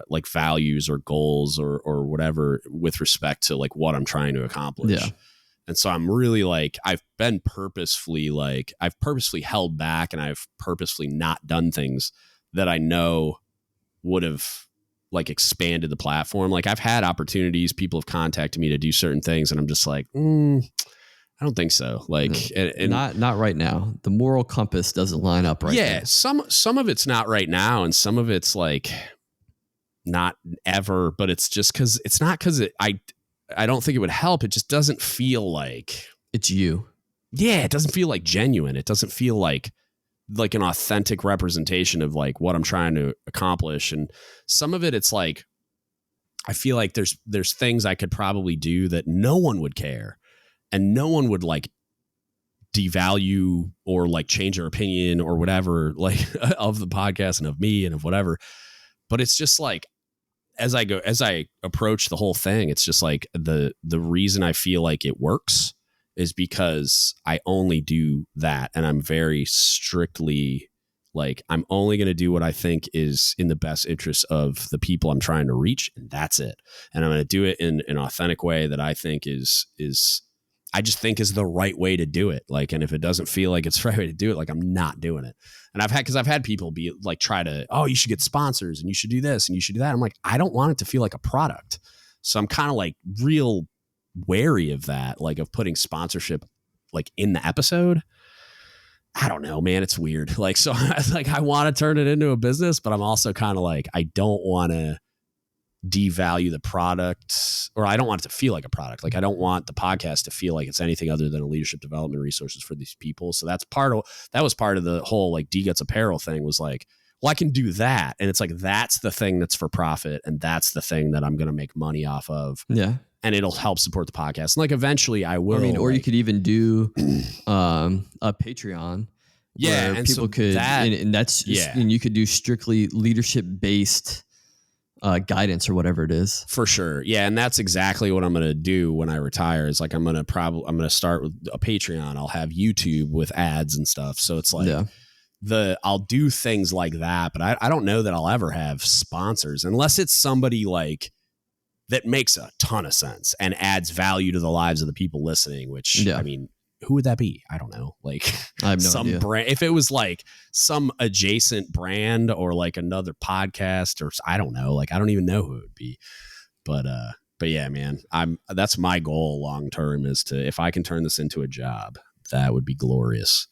like values or goals or whatever with respect to like what I'm trying to accomplish. Yeah. And so I'm really like, I've purposefully held back and I've purposefully not done things that I know would have like expanded the platform. Like I've had opportunities, people have contacted me to do certain things and I'm just like, I don't think so. Like, and not right now. The moral compass doesn't line up right. Yeah. Some of it's not right now. And some of it's like not ever, but it's just cause it's not cause I don't think it would help. It just doesn't feel like it's you. Yeah. It doesn't feel like genuine. It doesn't feel like an authentic representation of like what I'm trying to accomplish. And some of it, it's like, I feel like there's things I could probably do that no one would care. And no one would like devalue or like change their opinion or whatever, like of the podcast and of me and of whatever. But it's just like, as I approach the whole thing, it's just like the reason I feel like it works is because I only do that. And I'm very strictly like, I'm only going to do what I think is in the best interest of the people I'm trying to reach. And that's it. And I'm going to do it in an authentic way that I think is I just think is the right way to do it. Like, and if it doesn't feel like it's the right way to do it, like I'm not doing it. And I've had people be like, try to, oh, you should get sponsors and you should do this and you should do that. I'm like, I don't want it to feel like a product. So I'm kind of like real wary of that, like of putting sponsorship like in the episode. I don't know, man. It's weird. Like, so like I want to turn it into a business, but I'm also kind of like, I don't want to devalue the product, or I don't want it to feel like a product. Like I don't want the podcast to feel like it's anything other than a leadership development resources for these people. So that was part of the whole like DGuts apparel thing was like, well, I can do that. And it's like, that's the thing that's for profit. And that's the thing that I'm going to make money off of. Yeah. And it'll help support the podcast. And like, eventually I will. I mean, or like, you could even do a Patreon. Yeah. Where and people so could, and that's, and you could do strictly leadership based guidance or whatever it is. For sure. Yeah. And that's exactly what I'm going to do when I retire is like, I'm going to start with a Patreon. I'll have YouTube with ads and stuff. So it's like, I'll do things like that, but I don't know that I'll ever have sponsors unless it's somebody like that makes a ton of sense and adds value to the lives of the people listening, which I mean, who would that be? I don't know. Like I have no some idea. brand, if it was like some adjacent brand or like another podcast or I don't know, like I don't even know who it would be, but yeah, man, that's my goal long term is to, if I can turn this into a job, that would be glorious.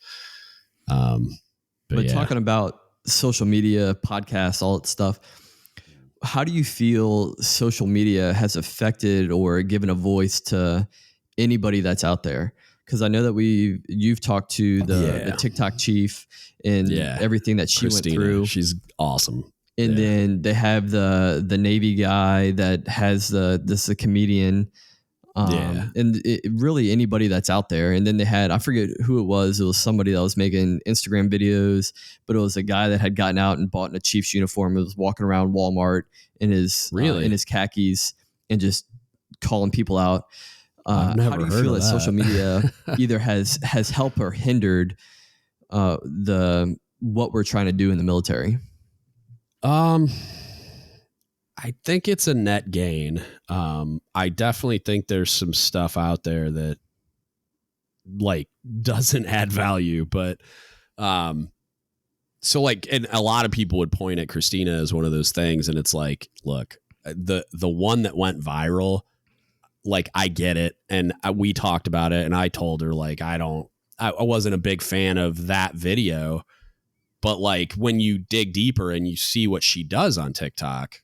But talking about social media, podcasts, all that stuff, how do you feel social media has affected or given a voice to anybody that's out there? Because I know that you've talked to the TikTok chief and everything that she Christina, went through. She's awesome. And then they have the Navy guy that has this is a comedian. And really anybody that's out there. And then they had, I forget who it was somebody that was making Instagram videos, but it was a guy that had gotten out and bought in a Chiefs uniform and was walking around Walmart in his khakis and just calling people out. How do you feel that social media either has helped or hindered what we're trying to do in the military? I think it's a net gain. I definitely think there's some stuff out there that like doesn't add value, but so like, and a lot of people would point at Christina as one of those things, and it's like, look, the one that went viral, like I get it, and we talked about it, and I told her like I wasn't a big fan of that video, but like when you dig deeper and you see what she does on TikTok,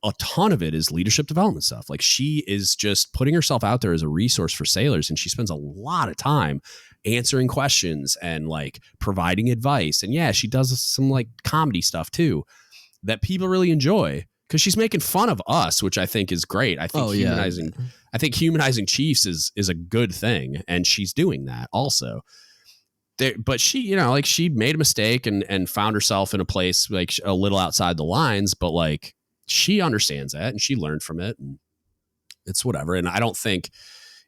a ton of it is leadership development stuff. Like she is just putting herself out there as a resource for sailors. And she spends a lot of time answering questions and like providing advice. And yeah, she does some like comedy stuff too that people really enjoy because she's making fun of us, which I think is great. I think humanizing chiefs is a good thing. And she's doing that also. But she, like she made a mistake and found herself in a place like a little outside the lines, but like, she understands that and she learned from it and it's whatever. And I don't think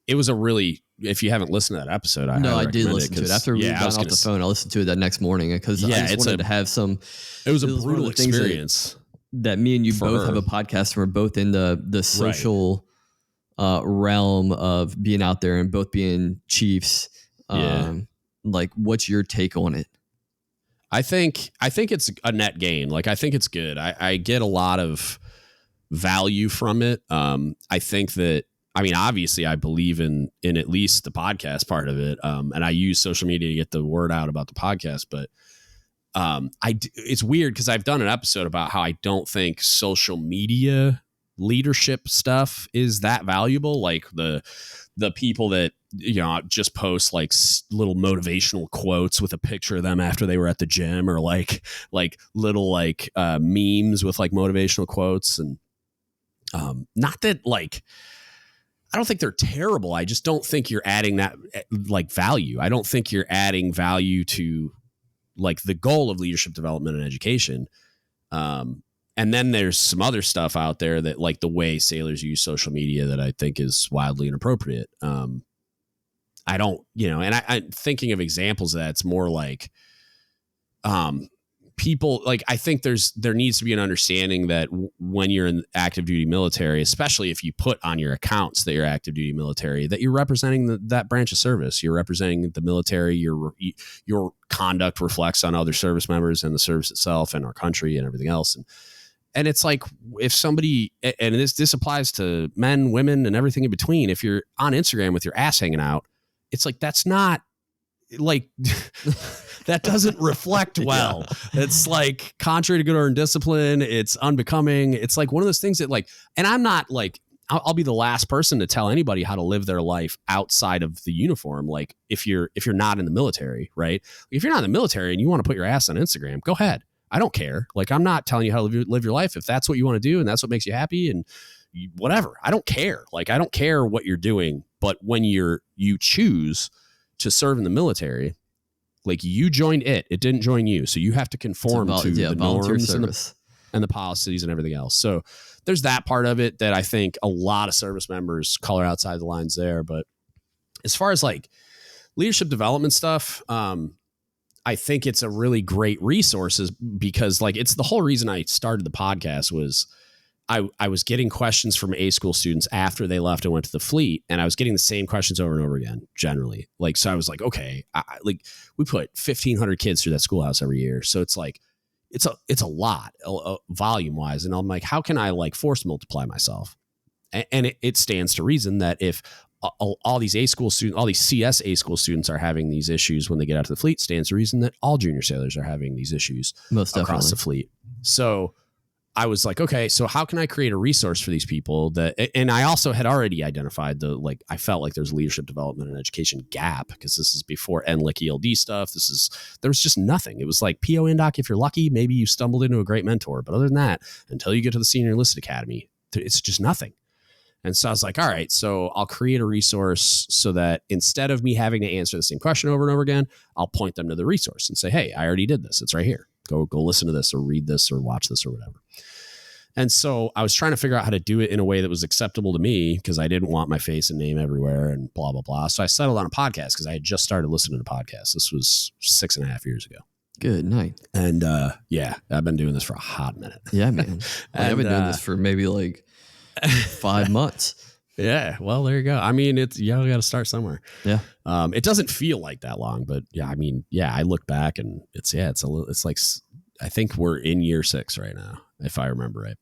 it was if you haven't listened to that episode, I did listen to it after we got off the phone. I listened to it that next morning because I just wanted to have some, it was a brutal experience that me and you both have a podcast and we're both in the social realm of being out there and both being chiefs. Like what's your take on it? I think it's a net gain. Like, I think it's good. I get a lot of value from it. I think that, I mean, obviously I believe in at least the podcast part of it. And I use social media to get the word out about the podcast, but it's weird because I've done an episode about how I don't think social media leadership stuff is that valuable. Like the people that, just post like little motivational quotes with a picture of them after they were at the gym or like little like memes with like motivational quotes. And not that like, I don't think they're terrible. I just don't think you're adding that like value. I don't think you're adding value to like the goal of leadership development and education. And then there's some other stuff out there that like the way sailors use social media that I think is wildly inappropriate. I don't, and I'm thinking of examples of that. It's more like people like, I think there needs to be an understanding that when you're in active duty military, especially if you put on your accounts that you're active duty military, that you're representing that branch of service. You're representing the military. Your conduct reflects on other service members and the service itself and our country and everything else. And it's like if somebody, and this applies to men, women, and everything in between. If you're on Instagram with your ass hanging out, it's like, that's not like, that doesn't reflect well. It's like contrary to good order and discipline. It's unbecoming. It's like one of those things that like, and I'm not like, I'll be the last person to tell anybody how to live their life outside of the uniform. Like if you're not in the military, right? If you're not in the military and you want to put your ass on Instagram, go ahead. I don't care. Like, I'm not telling you how to live your life. If that's what you want to do and that's what makes you happy and whatever, I don't care. Like, I don't care what you're doing. But when you choose to serve in the military, like you joined it didn't join you. So you have to conform to the norms and the policies and everything else. So there's that part of it that I think a lot of service members color outside the lines there. But as far as like leadership development stuff, I think it's a really great resource because like it's the whole reason I started the podcast was I was getting questions from A school students after they left and went to the fleet, and I was getting the same questions over and over again generally. Like, so I was like, okay, like we put 1,500 kids through that schoolhouse every year. So it's like, it's a lot volume wise. And I'm like, how can I like force multiply myself? And it stands to reason that if all these A school students, all these CS A school students are having these issues when they get out to the fleet, stands to reason that all junior sailors are having these issues across the fleet. So I was like, okay, so how can I create a resource for these people that, and I also had already identified I felt like there's a leadership development and education gap because this is before NLIC ELD stuff. There was just nothing. It was like PO Indoc. If you're lucky, maybe you stumbled into a great mentor, but other than that, until you get to the Senior Enlisted Academy, it's just nothing. And so I was like, all right, so I'll create a resource so that instead of me having to answer the same question over and over again, I'll point them to the resource and say, hey, I already did this. It's right here. Go listen to this or read this or watch this or whatever. And so I was trying to figure out how to do it in a way that was acceptable to me because I didn't want my face and name everywhere and blah, blah, blah. So I settled on a podcast because I had just started listening to podcasts. This was 6.5 years ago. Good night. And yeah, I've been doing this for a hot minute. Yeah, man. I've been doing this for maybe like 5 months. Yeah. Well, there you go. I mean, you got to start somewhere. Yeah. It doesn't feel like that long, but yeah, I mean, yeah, I look back and it's like, I think we're in year 6 right now, if I remember right.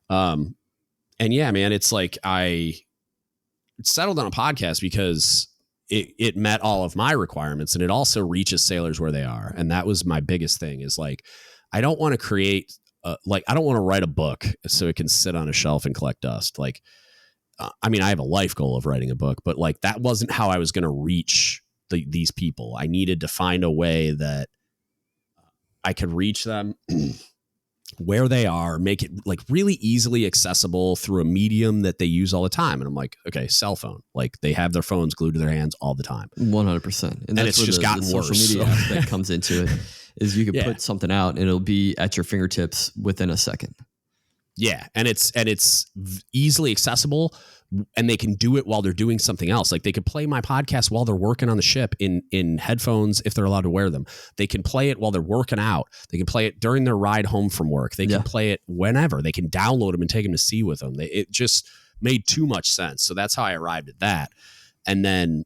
And yeah, man, it's like I settled on a podcast because it met all of my requirements and it also reaches sailors where they are. And that was my biggest thing is like, I don't want to create I don't want to write a book so it can sit on a shelf and collect dust. Like, I mean, I have a life goal of writing a book, but like, that wasn't how I was going to reach these people. I needed to find a way that I could reach them where they are, make it like really easily accessible through a medium that they use all the time. And I'm like, okay, cell phone. Like they have their phones glued to their hands all the time. 100%. And it's just gotten worse. Social media aspect comes into it is you can put something out and it'll be at your fingertips within a second. Yeah. And it's easily accessible and they can do it while they're doing something else. Like they could play my podcast while they're working on the ship in headphones if they're allowed to wear them. They can play it while they're working out. They can play it during their ride home from work. They can play it whenever. They can download them and take them to sea with them. It just made too much sense. So that's how I arrived at that. And then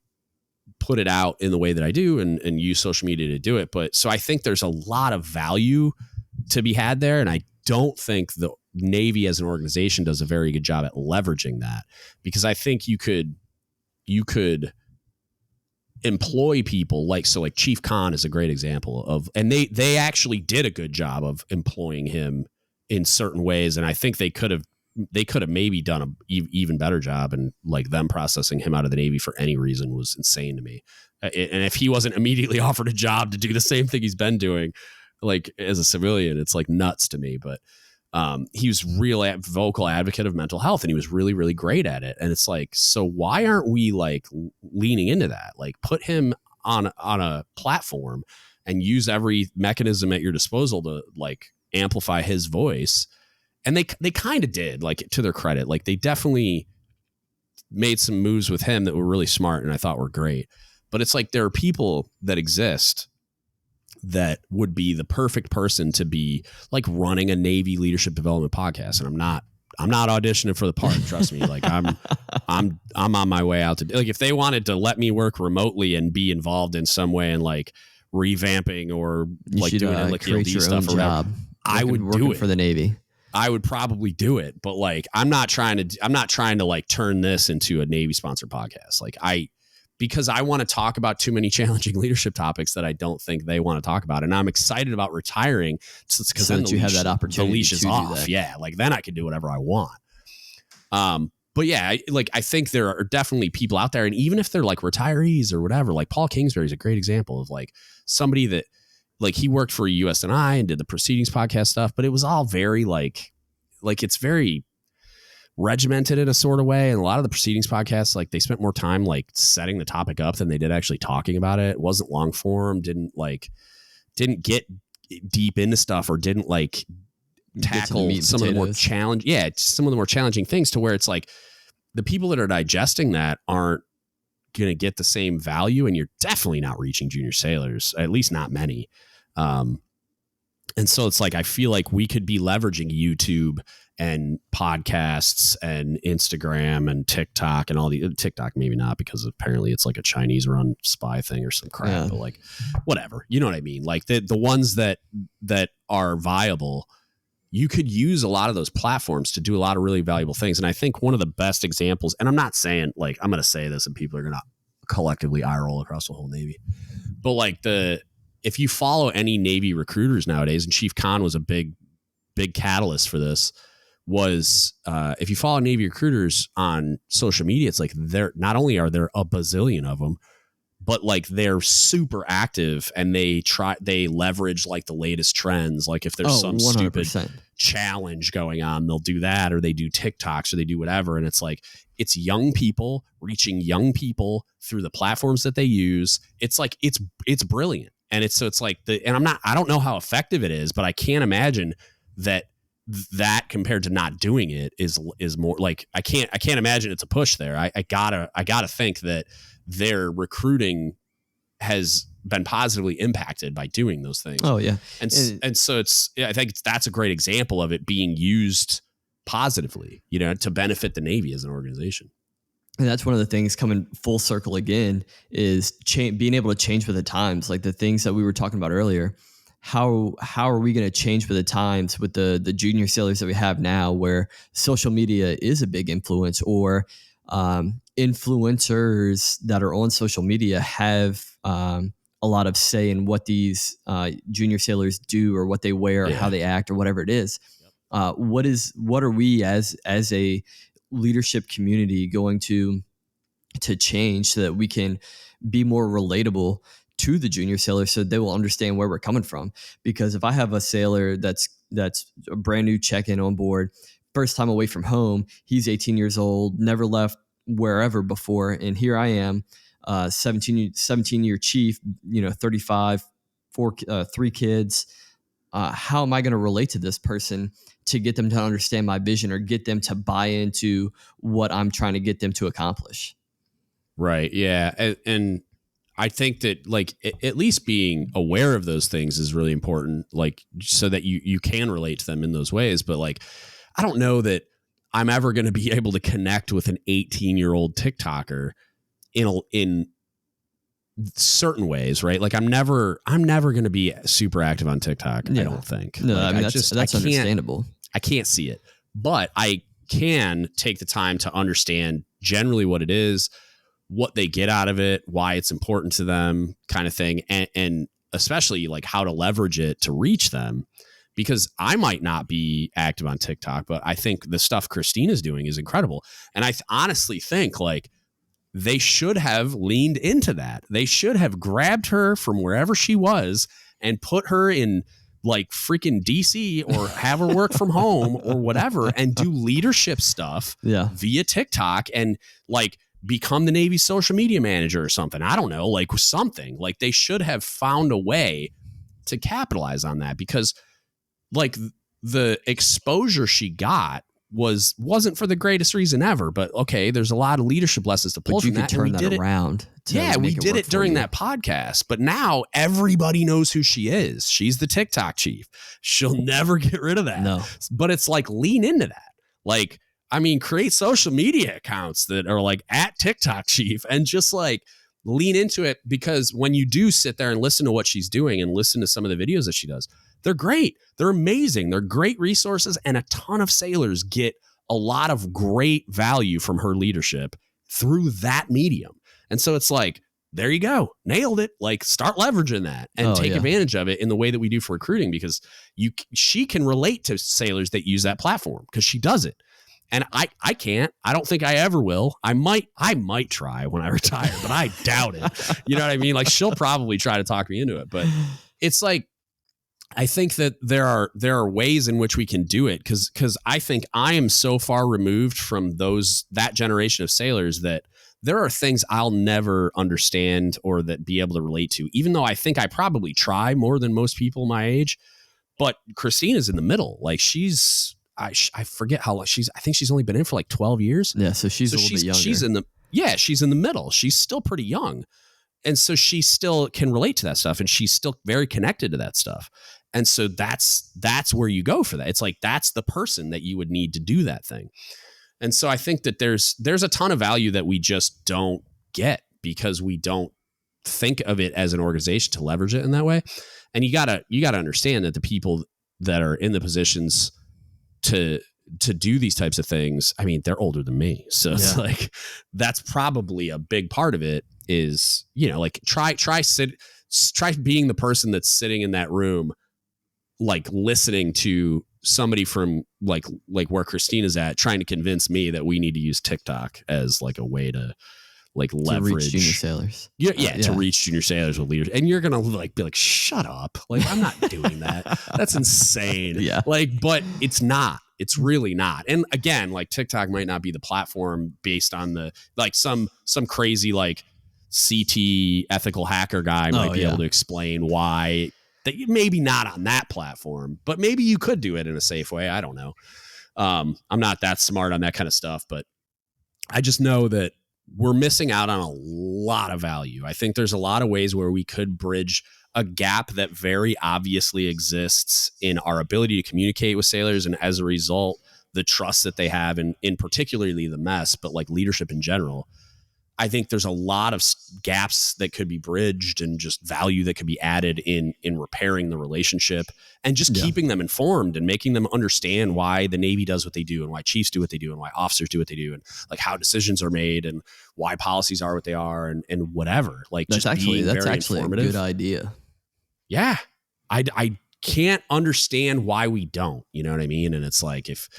put it out in the way that I do and use social media to do it. But so I think there's a lot of value to be had there. And I don't think the Navy as an organization does a very good job at leveraging that, because I think you could employ people like Chief Khan is a great example of, and they actually did a good job of employing him in certain ways. And I think they could have maybe done a even better job, and like them processing him out of the Navy for any reason was insane to me. And if he wasn't immediately offered a job to do the same thing he's been doing, like as a civilian, it's like nuts to me. But he was real vocal advocate of mental health, and he was really, really great at it. And it's like, so why aren't we like leaning into that? Like put him on a platform and use every mechanism at your disposal to like amplify his voice. And they kind of did, like, to their credit, like they definitely made some moves with him that were really smart and I thought were great. But it's like, there are people that exist that would be the perfect person to be like running a Navy leadership development podcast. And I'm not auditioning for the part. Trust me. Like I'm on my way out to, like, if they wanted to let me work remotely and be involved in some way and like revamping or like doing like ELD stuff or whatever, I would do it for the Navy. I would probably do it, but like, I'm not trying to like turn this into a Navy sponsored podcast. Like because I want to talk about too many challenging leadership topics that I don't think they want to talk about. And I'm excited about retiring because then you have that opportunity. The leash is off. Yeah. Like then I can do whatever I want. But yeah, I think there are definitely people out there, and even if they're like retirees or whatever, like Paul Kingsbury is a great example of like somebody that like he worked for USNI and did the Proceedings podcast stuff, but it was all very like it's very regimented in a sort of way. And a lot of the Proceedings podcasts, like they spent more time like setting the topic up than they did actually talking about it. It wasn't long form, didn't get deep into stuff, or didn't like tackle some of the more some of the more challenging things, to where it's like the people that are digesting that aren't going to get the same value, and you're definitely not reaching junior sailors, at least not many. And so it's like, I feel like we could be leveraging YouTube and podcasts and Instagram and TikTok and all the TikTok, maybe not, because apparently it's like a Chinese run spy thing or some crap, but like whatever, you know what I mean? Like the ones that are viable, you could use a lot of those platforms to do a lot of really valuable things. And I think one of the best examples, and I'm not saying like, I'm going to say this and people are going to collectively eye roll across the whole Navy, but like if you follow any Navy recruiters nowadays, and Chief Khan was a big catalyst for this, was if you follow Navy recruiters on social media, it's like they're not only are there a bazillion of them, but like they're super active and they leverage like the latest trends. Like if there's some 100%. Stupid challenge going on, they'll do that, or they do TikToks, or they do whatever. And it's like, it's young people reaching young people through the platforms that they use. It's like, it's brilliant. And it's like I don't know how effective it is, but I can't imagine that compared to not doing it is more like, I can't imagine it's a push there. I gotta think that their recruiting has been positively impacted by doing those things. Oh yeah. And so I think that's a great example of it being used positively, to benefit the Navy as an organization. And that's one of the things coming full circle again is being able to change with the times, like the things that we were talking about earlier. How are we going to change with the times with the junior sailors that we have now, where social media is a big influence, or influencers that are on social media have a lot of say in what these junior sailors do, or what they wear, or how they act, or whatever it is. What are we as a leadership community going to change so that we can be more relatable to the junior sailors, so they will understand where we're coming from? Because if I have a sailor that's a brand new check-in on board, first time away from home, he's 18 years old, never left wherever before, and here I am, 17-year chief, 35, 3 kids. How am I going to relate to this person to get them to understand my vision, or get them to buy into what I'm trying to get them to accomplish? Right. Yeah. And I think that like at least being aware of those things is really important, like so that you can relate to them in those ways. But like, I don't know that I'm ever going to be able to connect with an 18-year-old TikToker in certain ways, right? Like I'm never going to be super active on TikTok. Yeah. I don't think. No, like, I mean, that's understandable. I can't see it, but I can take the time to understand generally what it is, what they get out of it, why it's important to them, kind of thing. And especially like how to leverage it to reach them, because I might not be active on TikTok, but I think the stuff Christina's doing is incredible. And I honestly think like they should have leaned into that. They should have grabbed her from wherever she was and put her in like freaking DC, or have her work from home or whatever, and do leadership stuff via TikTok, and like become the Navy social media manager or something. I don't know, like something. Like they should have found a way to capitalize on that, because like the exposure she got wasn't for the greatest reason ever, but okay, there's a lot of leadership lessons to pull from that. Turn that around. We did it during that podcast, but now everybody knows who she is. She's the TikTok chief. She'll never get rid of that. No, but it's like lean into that. Like, I mean, create social media accounts that are like at TikTok chief, and just like lean into it, because when you do sit there and listen to what she's doing and listen to some of the videos that she does, they're great. They're amazing. They're great resources, and a ton of sailors get a lot of great value from her leadership through that medium. And so it's like, there you go. Nailed it. Like start leveraging that and take advantage of it in the way that we do for recruiting, because she can relate to sailors that use that platform, because she does it. And I can't. I don't think I ever will. I might try when I retire, but I doubt it. You know what I mean? Like she'll probably try to talk me into it, but it's like, I think that there are ways in which we can do it, because I think I am so far removed from that generation of sailors that there are things I'll never understand or that be able to relate to, even though I think I probably try more than most people my age. But Christina's in the middle. Like I forget how long I think she's only been in for like 12 years. Yeah. So she's a little bit younger. Yeah, she's in the middle. She's still pretty young. And so she still can relate to that stuff, and she's still very connected to that stuff. And so that's where you go for that. It's like, that's the person that you would need to do that thing. And so I think that there's a ton of value that we just don't get because we don't think of it as an organization to leverage it in that way. And you gotta understand that the people that are in the positions to do these types of things, I mean, they're older than me. So it's like, that's probably a big part of it is, like try being the person that's sitting in that room, like listening to somebody from like where Christina's at, trying to convince me that we need to use TikTok as like a way to like leverage reach junior sailors. To reach junior sailors with leaders. And you're going to like be like, shut up. Like, I'm not doing that. That's insane. Yeah. Like, but it's not. It's really not. And again, like TikTok might not be the platform based on the, like some crazy like CT ethical hacker guy might be able to explain why that maybe not on that platform, but maybe you could do it in a safe way. I don't know. I'm not that smart on that kind of stuff, but I just know that we're missing out on a lot of value. I think there's a lot of ways where we could bridge a gap that very obviously exists in our ability to communicate with sailors. And as a result, the trust that they have in particularly the mess, but like leadership in general. I think there's a lot of gaps that could be bridged and just value that could be added in repairing the relationship and just keeping them informed and making them understand why the Navy does what they do and why chiefs do what they do and why officers do what they do and like how decisions are made and why policies are what they are and whatever. Like that's actually a good idea. Yeah. I can't understand why we don't, you know what I mean? And it's like, if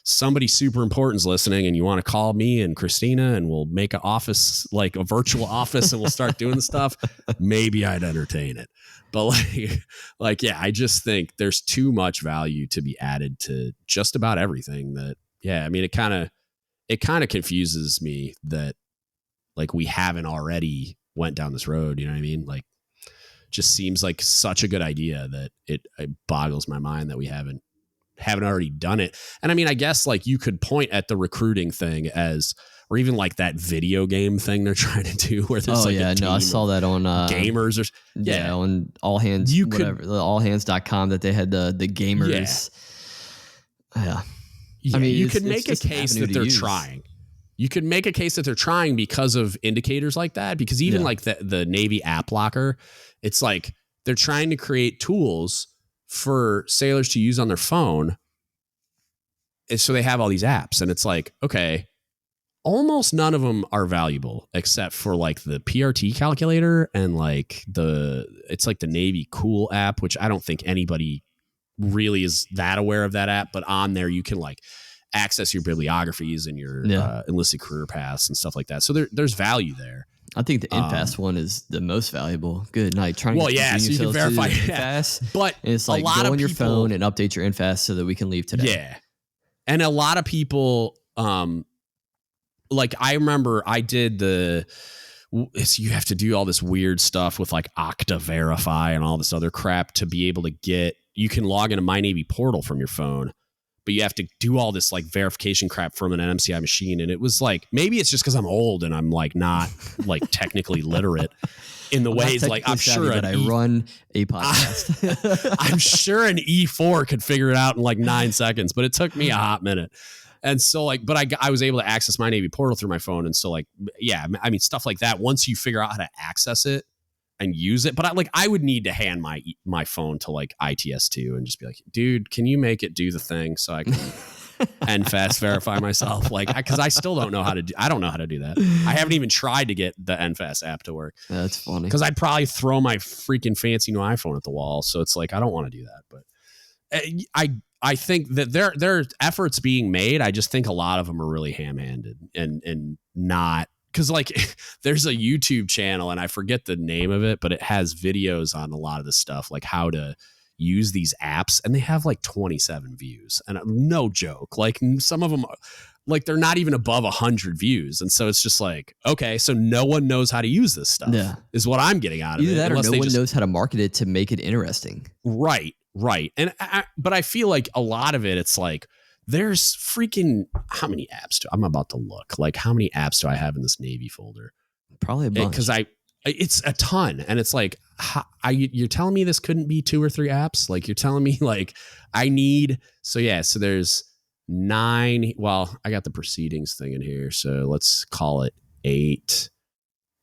somebody super important is listening and you want to call me and Christina and we'll make an office, like a virtual office, and we'll start doing the stuff, maybe I'd entertain it. But like, yeah, I just think there's too much value to be added to just about everything that, I mean, it kind of confuses me that like we haven't already went down this road. You know what I mean? Like, just seems like such a good idea that it boggles my mind that we haven't already done it. And I mean, I guess like you could point at the recruiting thing as, or even like that video game thing they're trying to do where there's I saw that on gamers or on All Hands, allhands.com that they had the gamers. Yeah. I mean, you could make a case that they're trying. You could make a case that they're trying because of indicators like that, because even like the Navy app locker, it's like they're trying to create tools for sailors to use on their phone. And so they have all these apps and it's like, okay, almost none of them are valuable except for like the PRT calculator and like it's like the Navy Cool app, which I don't think anybody really is that aware of that app, but on there you can like access your bibliographies and your enlisted career paths and stuff like that. So there's value there. I think the NFAS one is the most valuable. Good night. So you can verify NFAS, but it's like go on your phone and update your NFAS so that we can leave today. Yeah, and a lot of people, like I remember I did you have to do all this weird stuff with like Okta Verify and all this other crap to be able to you can log into My Navy portal from your phone. But you have to do all this like verification crap from an NMCI machine. And it was like, maybe it's just because I'm old and I'm like not like technically literate in the ways like I'm sure that I run a podcast. I'm sure an E4 could figure it out in like 9 seconds, but it took me a hot minute. And so like, but I was able to access My Navy portal through my phone. And so like, yeah, I mean, stuff like that, once you figure out how to access it and use it. But I would need to hand my phone to like ITS2 and just be like, dude, can you make it do the thing so I can NFAS verify myself? Like, cause I still don't know how to I don't know how to do that. I haven't even tried to get the NFAS app to work. That's funny. Cause I'd probably throw my freaking fancy new iPhone at the wall. So it's like, I don't want to do that, but I think that there are efforts being made. I just think a lot of them are really ham-handed and not, because like there's a YouTube channel and I forget the name of it, but it has videos on a lot of this stuff, like how to use these apps, and they have like 27 views. And no joke, like some of them, like they're not even above 100 views. And so it's just like, okay, so no one knows how to use this stuff is what I'm getting out of it. Either that or no one knows how to market it to make it interesting. Right. And but I feel like a lot of it, it's like there's freaking how many apps I'm about to look. Like, how many apps do I have in this Navy folder? Probably a bunch. Because it's a ton. And it's like, you're telling me this couldn't be 2 or 3 apps? Like, you're telling me like so there's 9. Well, I got the proceedings thing in here. So let's call it 8.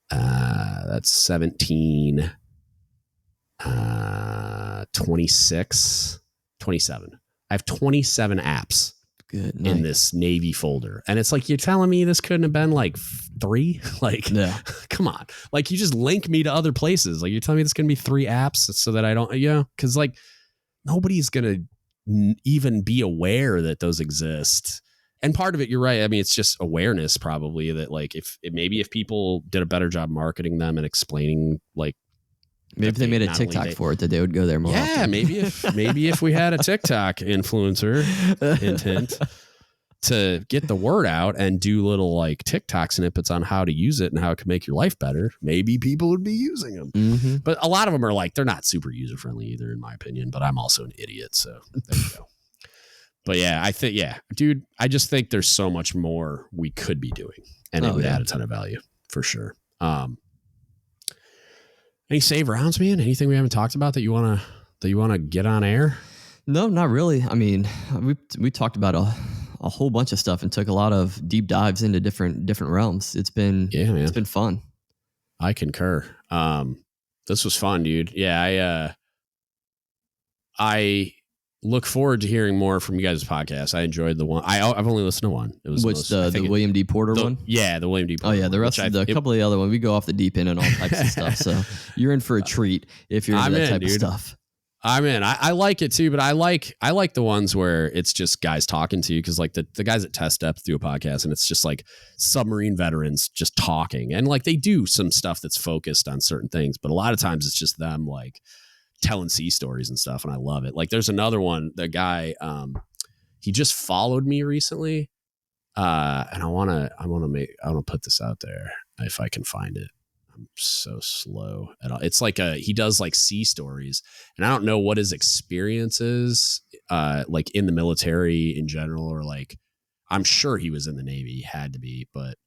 That's 17, 26, 27. I have 27 apps in this Navy folder. And it's like, you're telling me this couldn't have been like 3? Like, come on. Like, you just link me to other places. Like, you're telling me this going to be 3 apps so that I don't, because like nobody's going to even be aware that those exist. And part of it, you're right. I mean, it's just awareness probably that like if people did a better job marketing them and explaining like, maybe if they made a TikTok for it, that they would go there more often. Yeah, maybe if we had a TikTok influencer intent to get the word out and do little like TikTok snippets on how to use it and how it can make your life better, maybe people would be using them. Mm-hmm. But a lot of them are like, they're not super user friendly either, in my opinion. But I'm also an idiot, so there you go. But yeah, dude, I just think there's so much more we could be doing, and it would add a ton of value for sure. Any save rounds, man? Anything we haven't talked about that you wanna get on air? No, not really. I mean, we talked about a whole bunch of stuff and took a lot of deep dives into different realms. It's been fun. I concur. This was fun, dude. Yeah, I look forward to hearing more from you guys' podcast. I enjoyed the one. I've only listened to one. It was the William D. Porter one? Yeah, the William D. Porter. Oh yeah, the rest of the couple of the other ones, we go off the deep end and all types of stuff. So you're in for a treat if you're into that type of stuff. I'm in. I like it too, but I like the ones where it's just guys talking to you, because like the guys at Test Depth do a podcast and it's just like submarine veterans just talking, and like they do some stuff that's focused on certain things, but a lot of times it's just them like telling sea stories and stuff, and I love it. Like there's another one, the guy, he just followed me recently, and I want to put this out there if I can find it. I'm so slow at all. It's like he does like sea stories, and I don't know what his experience is, like in the military in general, or like, I'm sure he was in the Navy, he had to be, but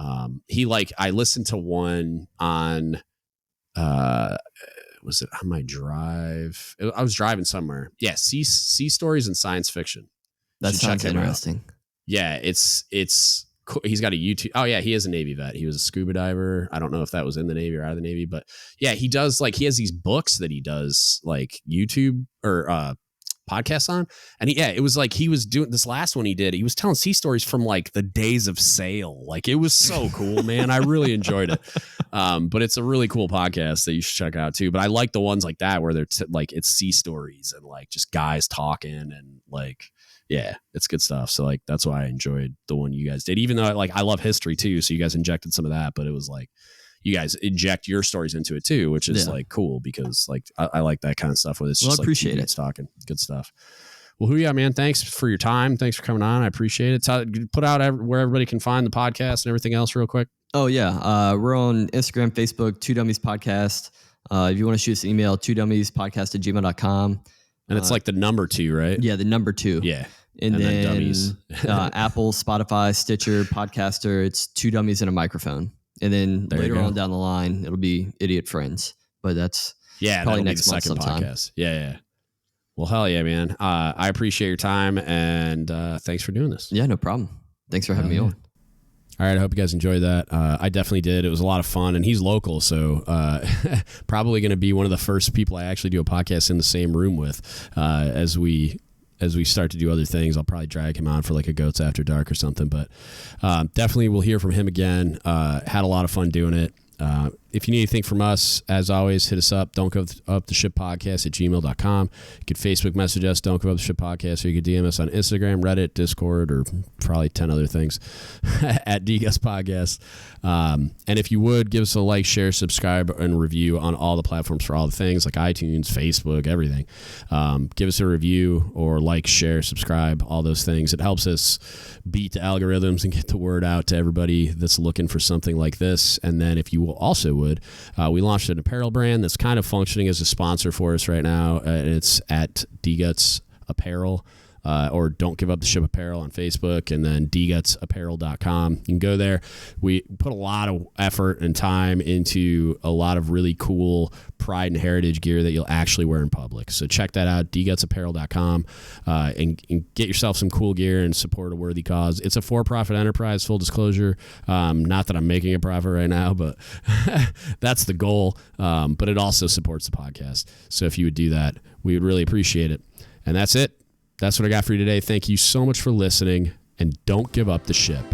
I listened to one on, was it on my drive? I was driving somewhere. Yeah. Sea stories and science fiction. That sounds interesting. Yeah. It's cool. He's got a YouTube. Oh yeah. He is a Navy vet. He was a scuba diver. I don't know if that was in the Navy or out of the Navy, but yeah, he does he has these books that he does like YouTube or, podcasts on. And it was like, he was doing this last one he was telling sea stories from like the days of sail. Like it was so cool, man. I really enjoyed it. But it's a really cool podcast that you should check out too. But I like the ones like that where they're like, it's sea stories and like just guys talking and like, yeah, it's good stuff. So like, that's why I enjoyed the one you guys did, even though like, I love history too. So you guys injected some of that, but it was like, you guys inject your stories into it too, which is like cool, because like I like that kind of stuff where it's just I appreciate it. Talking good stuff. Well, man, thanks for your time. Thanks for coming on. I appreciate it. Put out where everybody can find the podcast and everything else real quick. Oh yeah. We're on Instagram, Facebook, 2 Dummies Podcast. If you want to shoot us an email, 2dummiespodcast@gmail.com. And it's like the number 2, right? Yeah. The number 2. Yeah. And then Dummies. Apple, Spotify, Stitcher, Podcaster. It's 2 Dummies and a microphone. And then later on down the line, it'll be Idiot Friends. But that's probably next month sometime. Podcast. Yeah. Well, hell yeah, man. I appreciate your time, and thanks for doing this. Yeah, no problem. Thanks for having me on. All right, I hope you guys enjoyed that. I definitely did. It was a lot of fun, and he's local, so probably going to be one of the first people I actually do a podcast in the same room with as we start to do other things. I'll probably drag him on for like a Goats After Dark or something, but definitely we'll hear from him again. Had a lot of fun doing it. If you need anything from us, as always, hit us up. Don't Give Up the Ship Podcast at gmail.com. You can Facebook message us, Don't Give Up the Ship Podcast, or you can DM us on Instagram, Reddit, Discord, or probably 10 other things at dgutspodcast. And if you would, give us a like, share, subscribe, and review on all the platforms for all the things like iTunes, Facebook, everything. Give us a review or like, share, subscribe, all those things. It helps us beat the algorithms and get the word out to everybody that's looking for something like this. And then if you also would, we launched an apparel brand that's kind of functioning as a sponsor for us right now. It's at dgutspodcast. or Don't Give Up the Ship Apparel on Facebook, and then dgutspodcast.com. You can go there. We put a lot of effort and time into a lot of really cool pride and heritage gear that you'll actually wear in public. So check that out, dgutspodcast.com, and get yourself some cool gear and support a worthy cause. It's a for-profit enterprise, full disclosure. Not that I'm making a profit right now, but that's the goal. But it also supports the podcast. So if you would do that, we would really appreciate it. And that's it. That's what I got for you today. Thank you so much for listening, and don't give up the ship.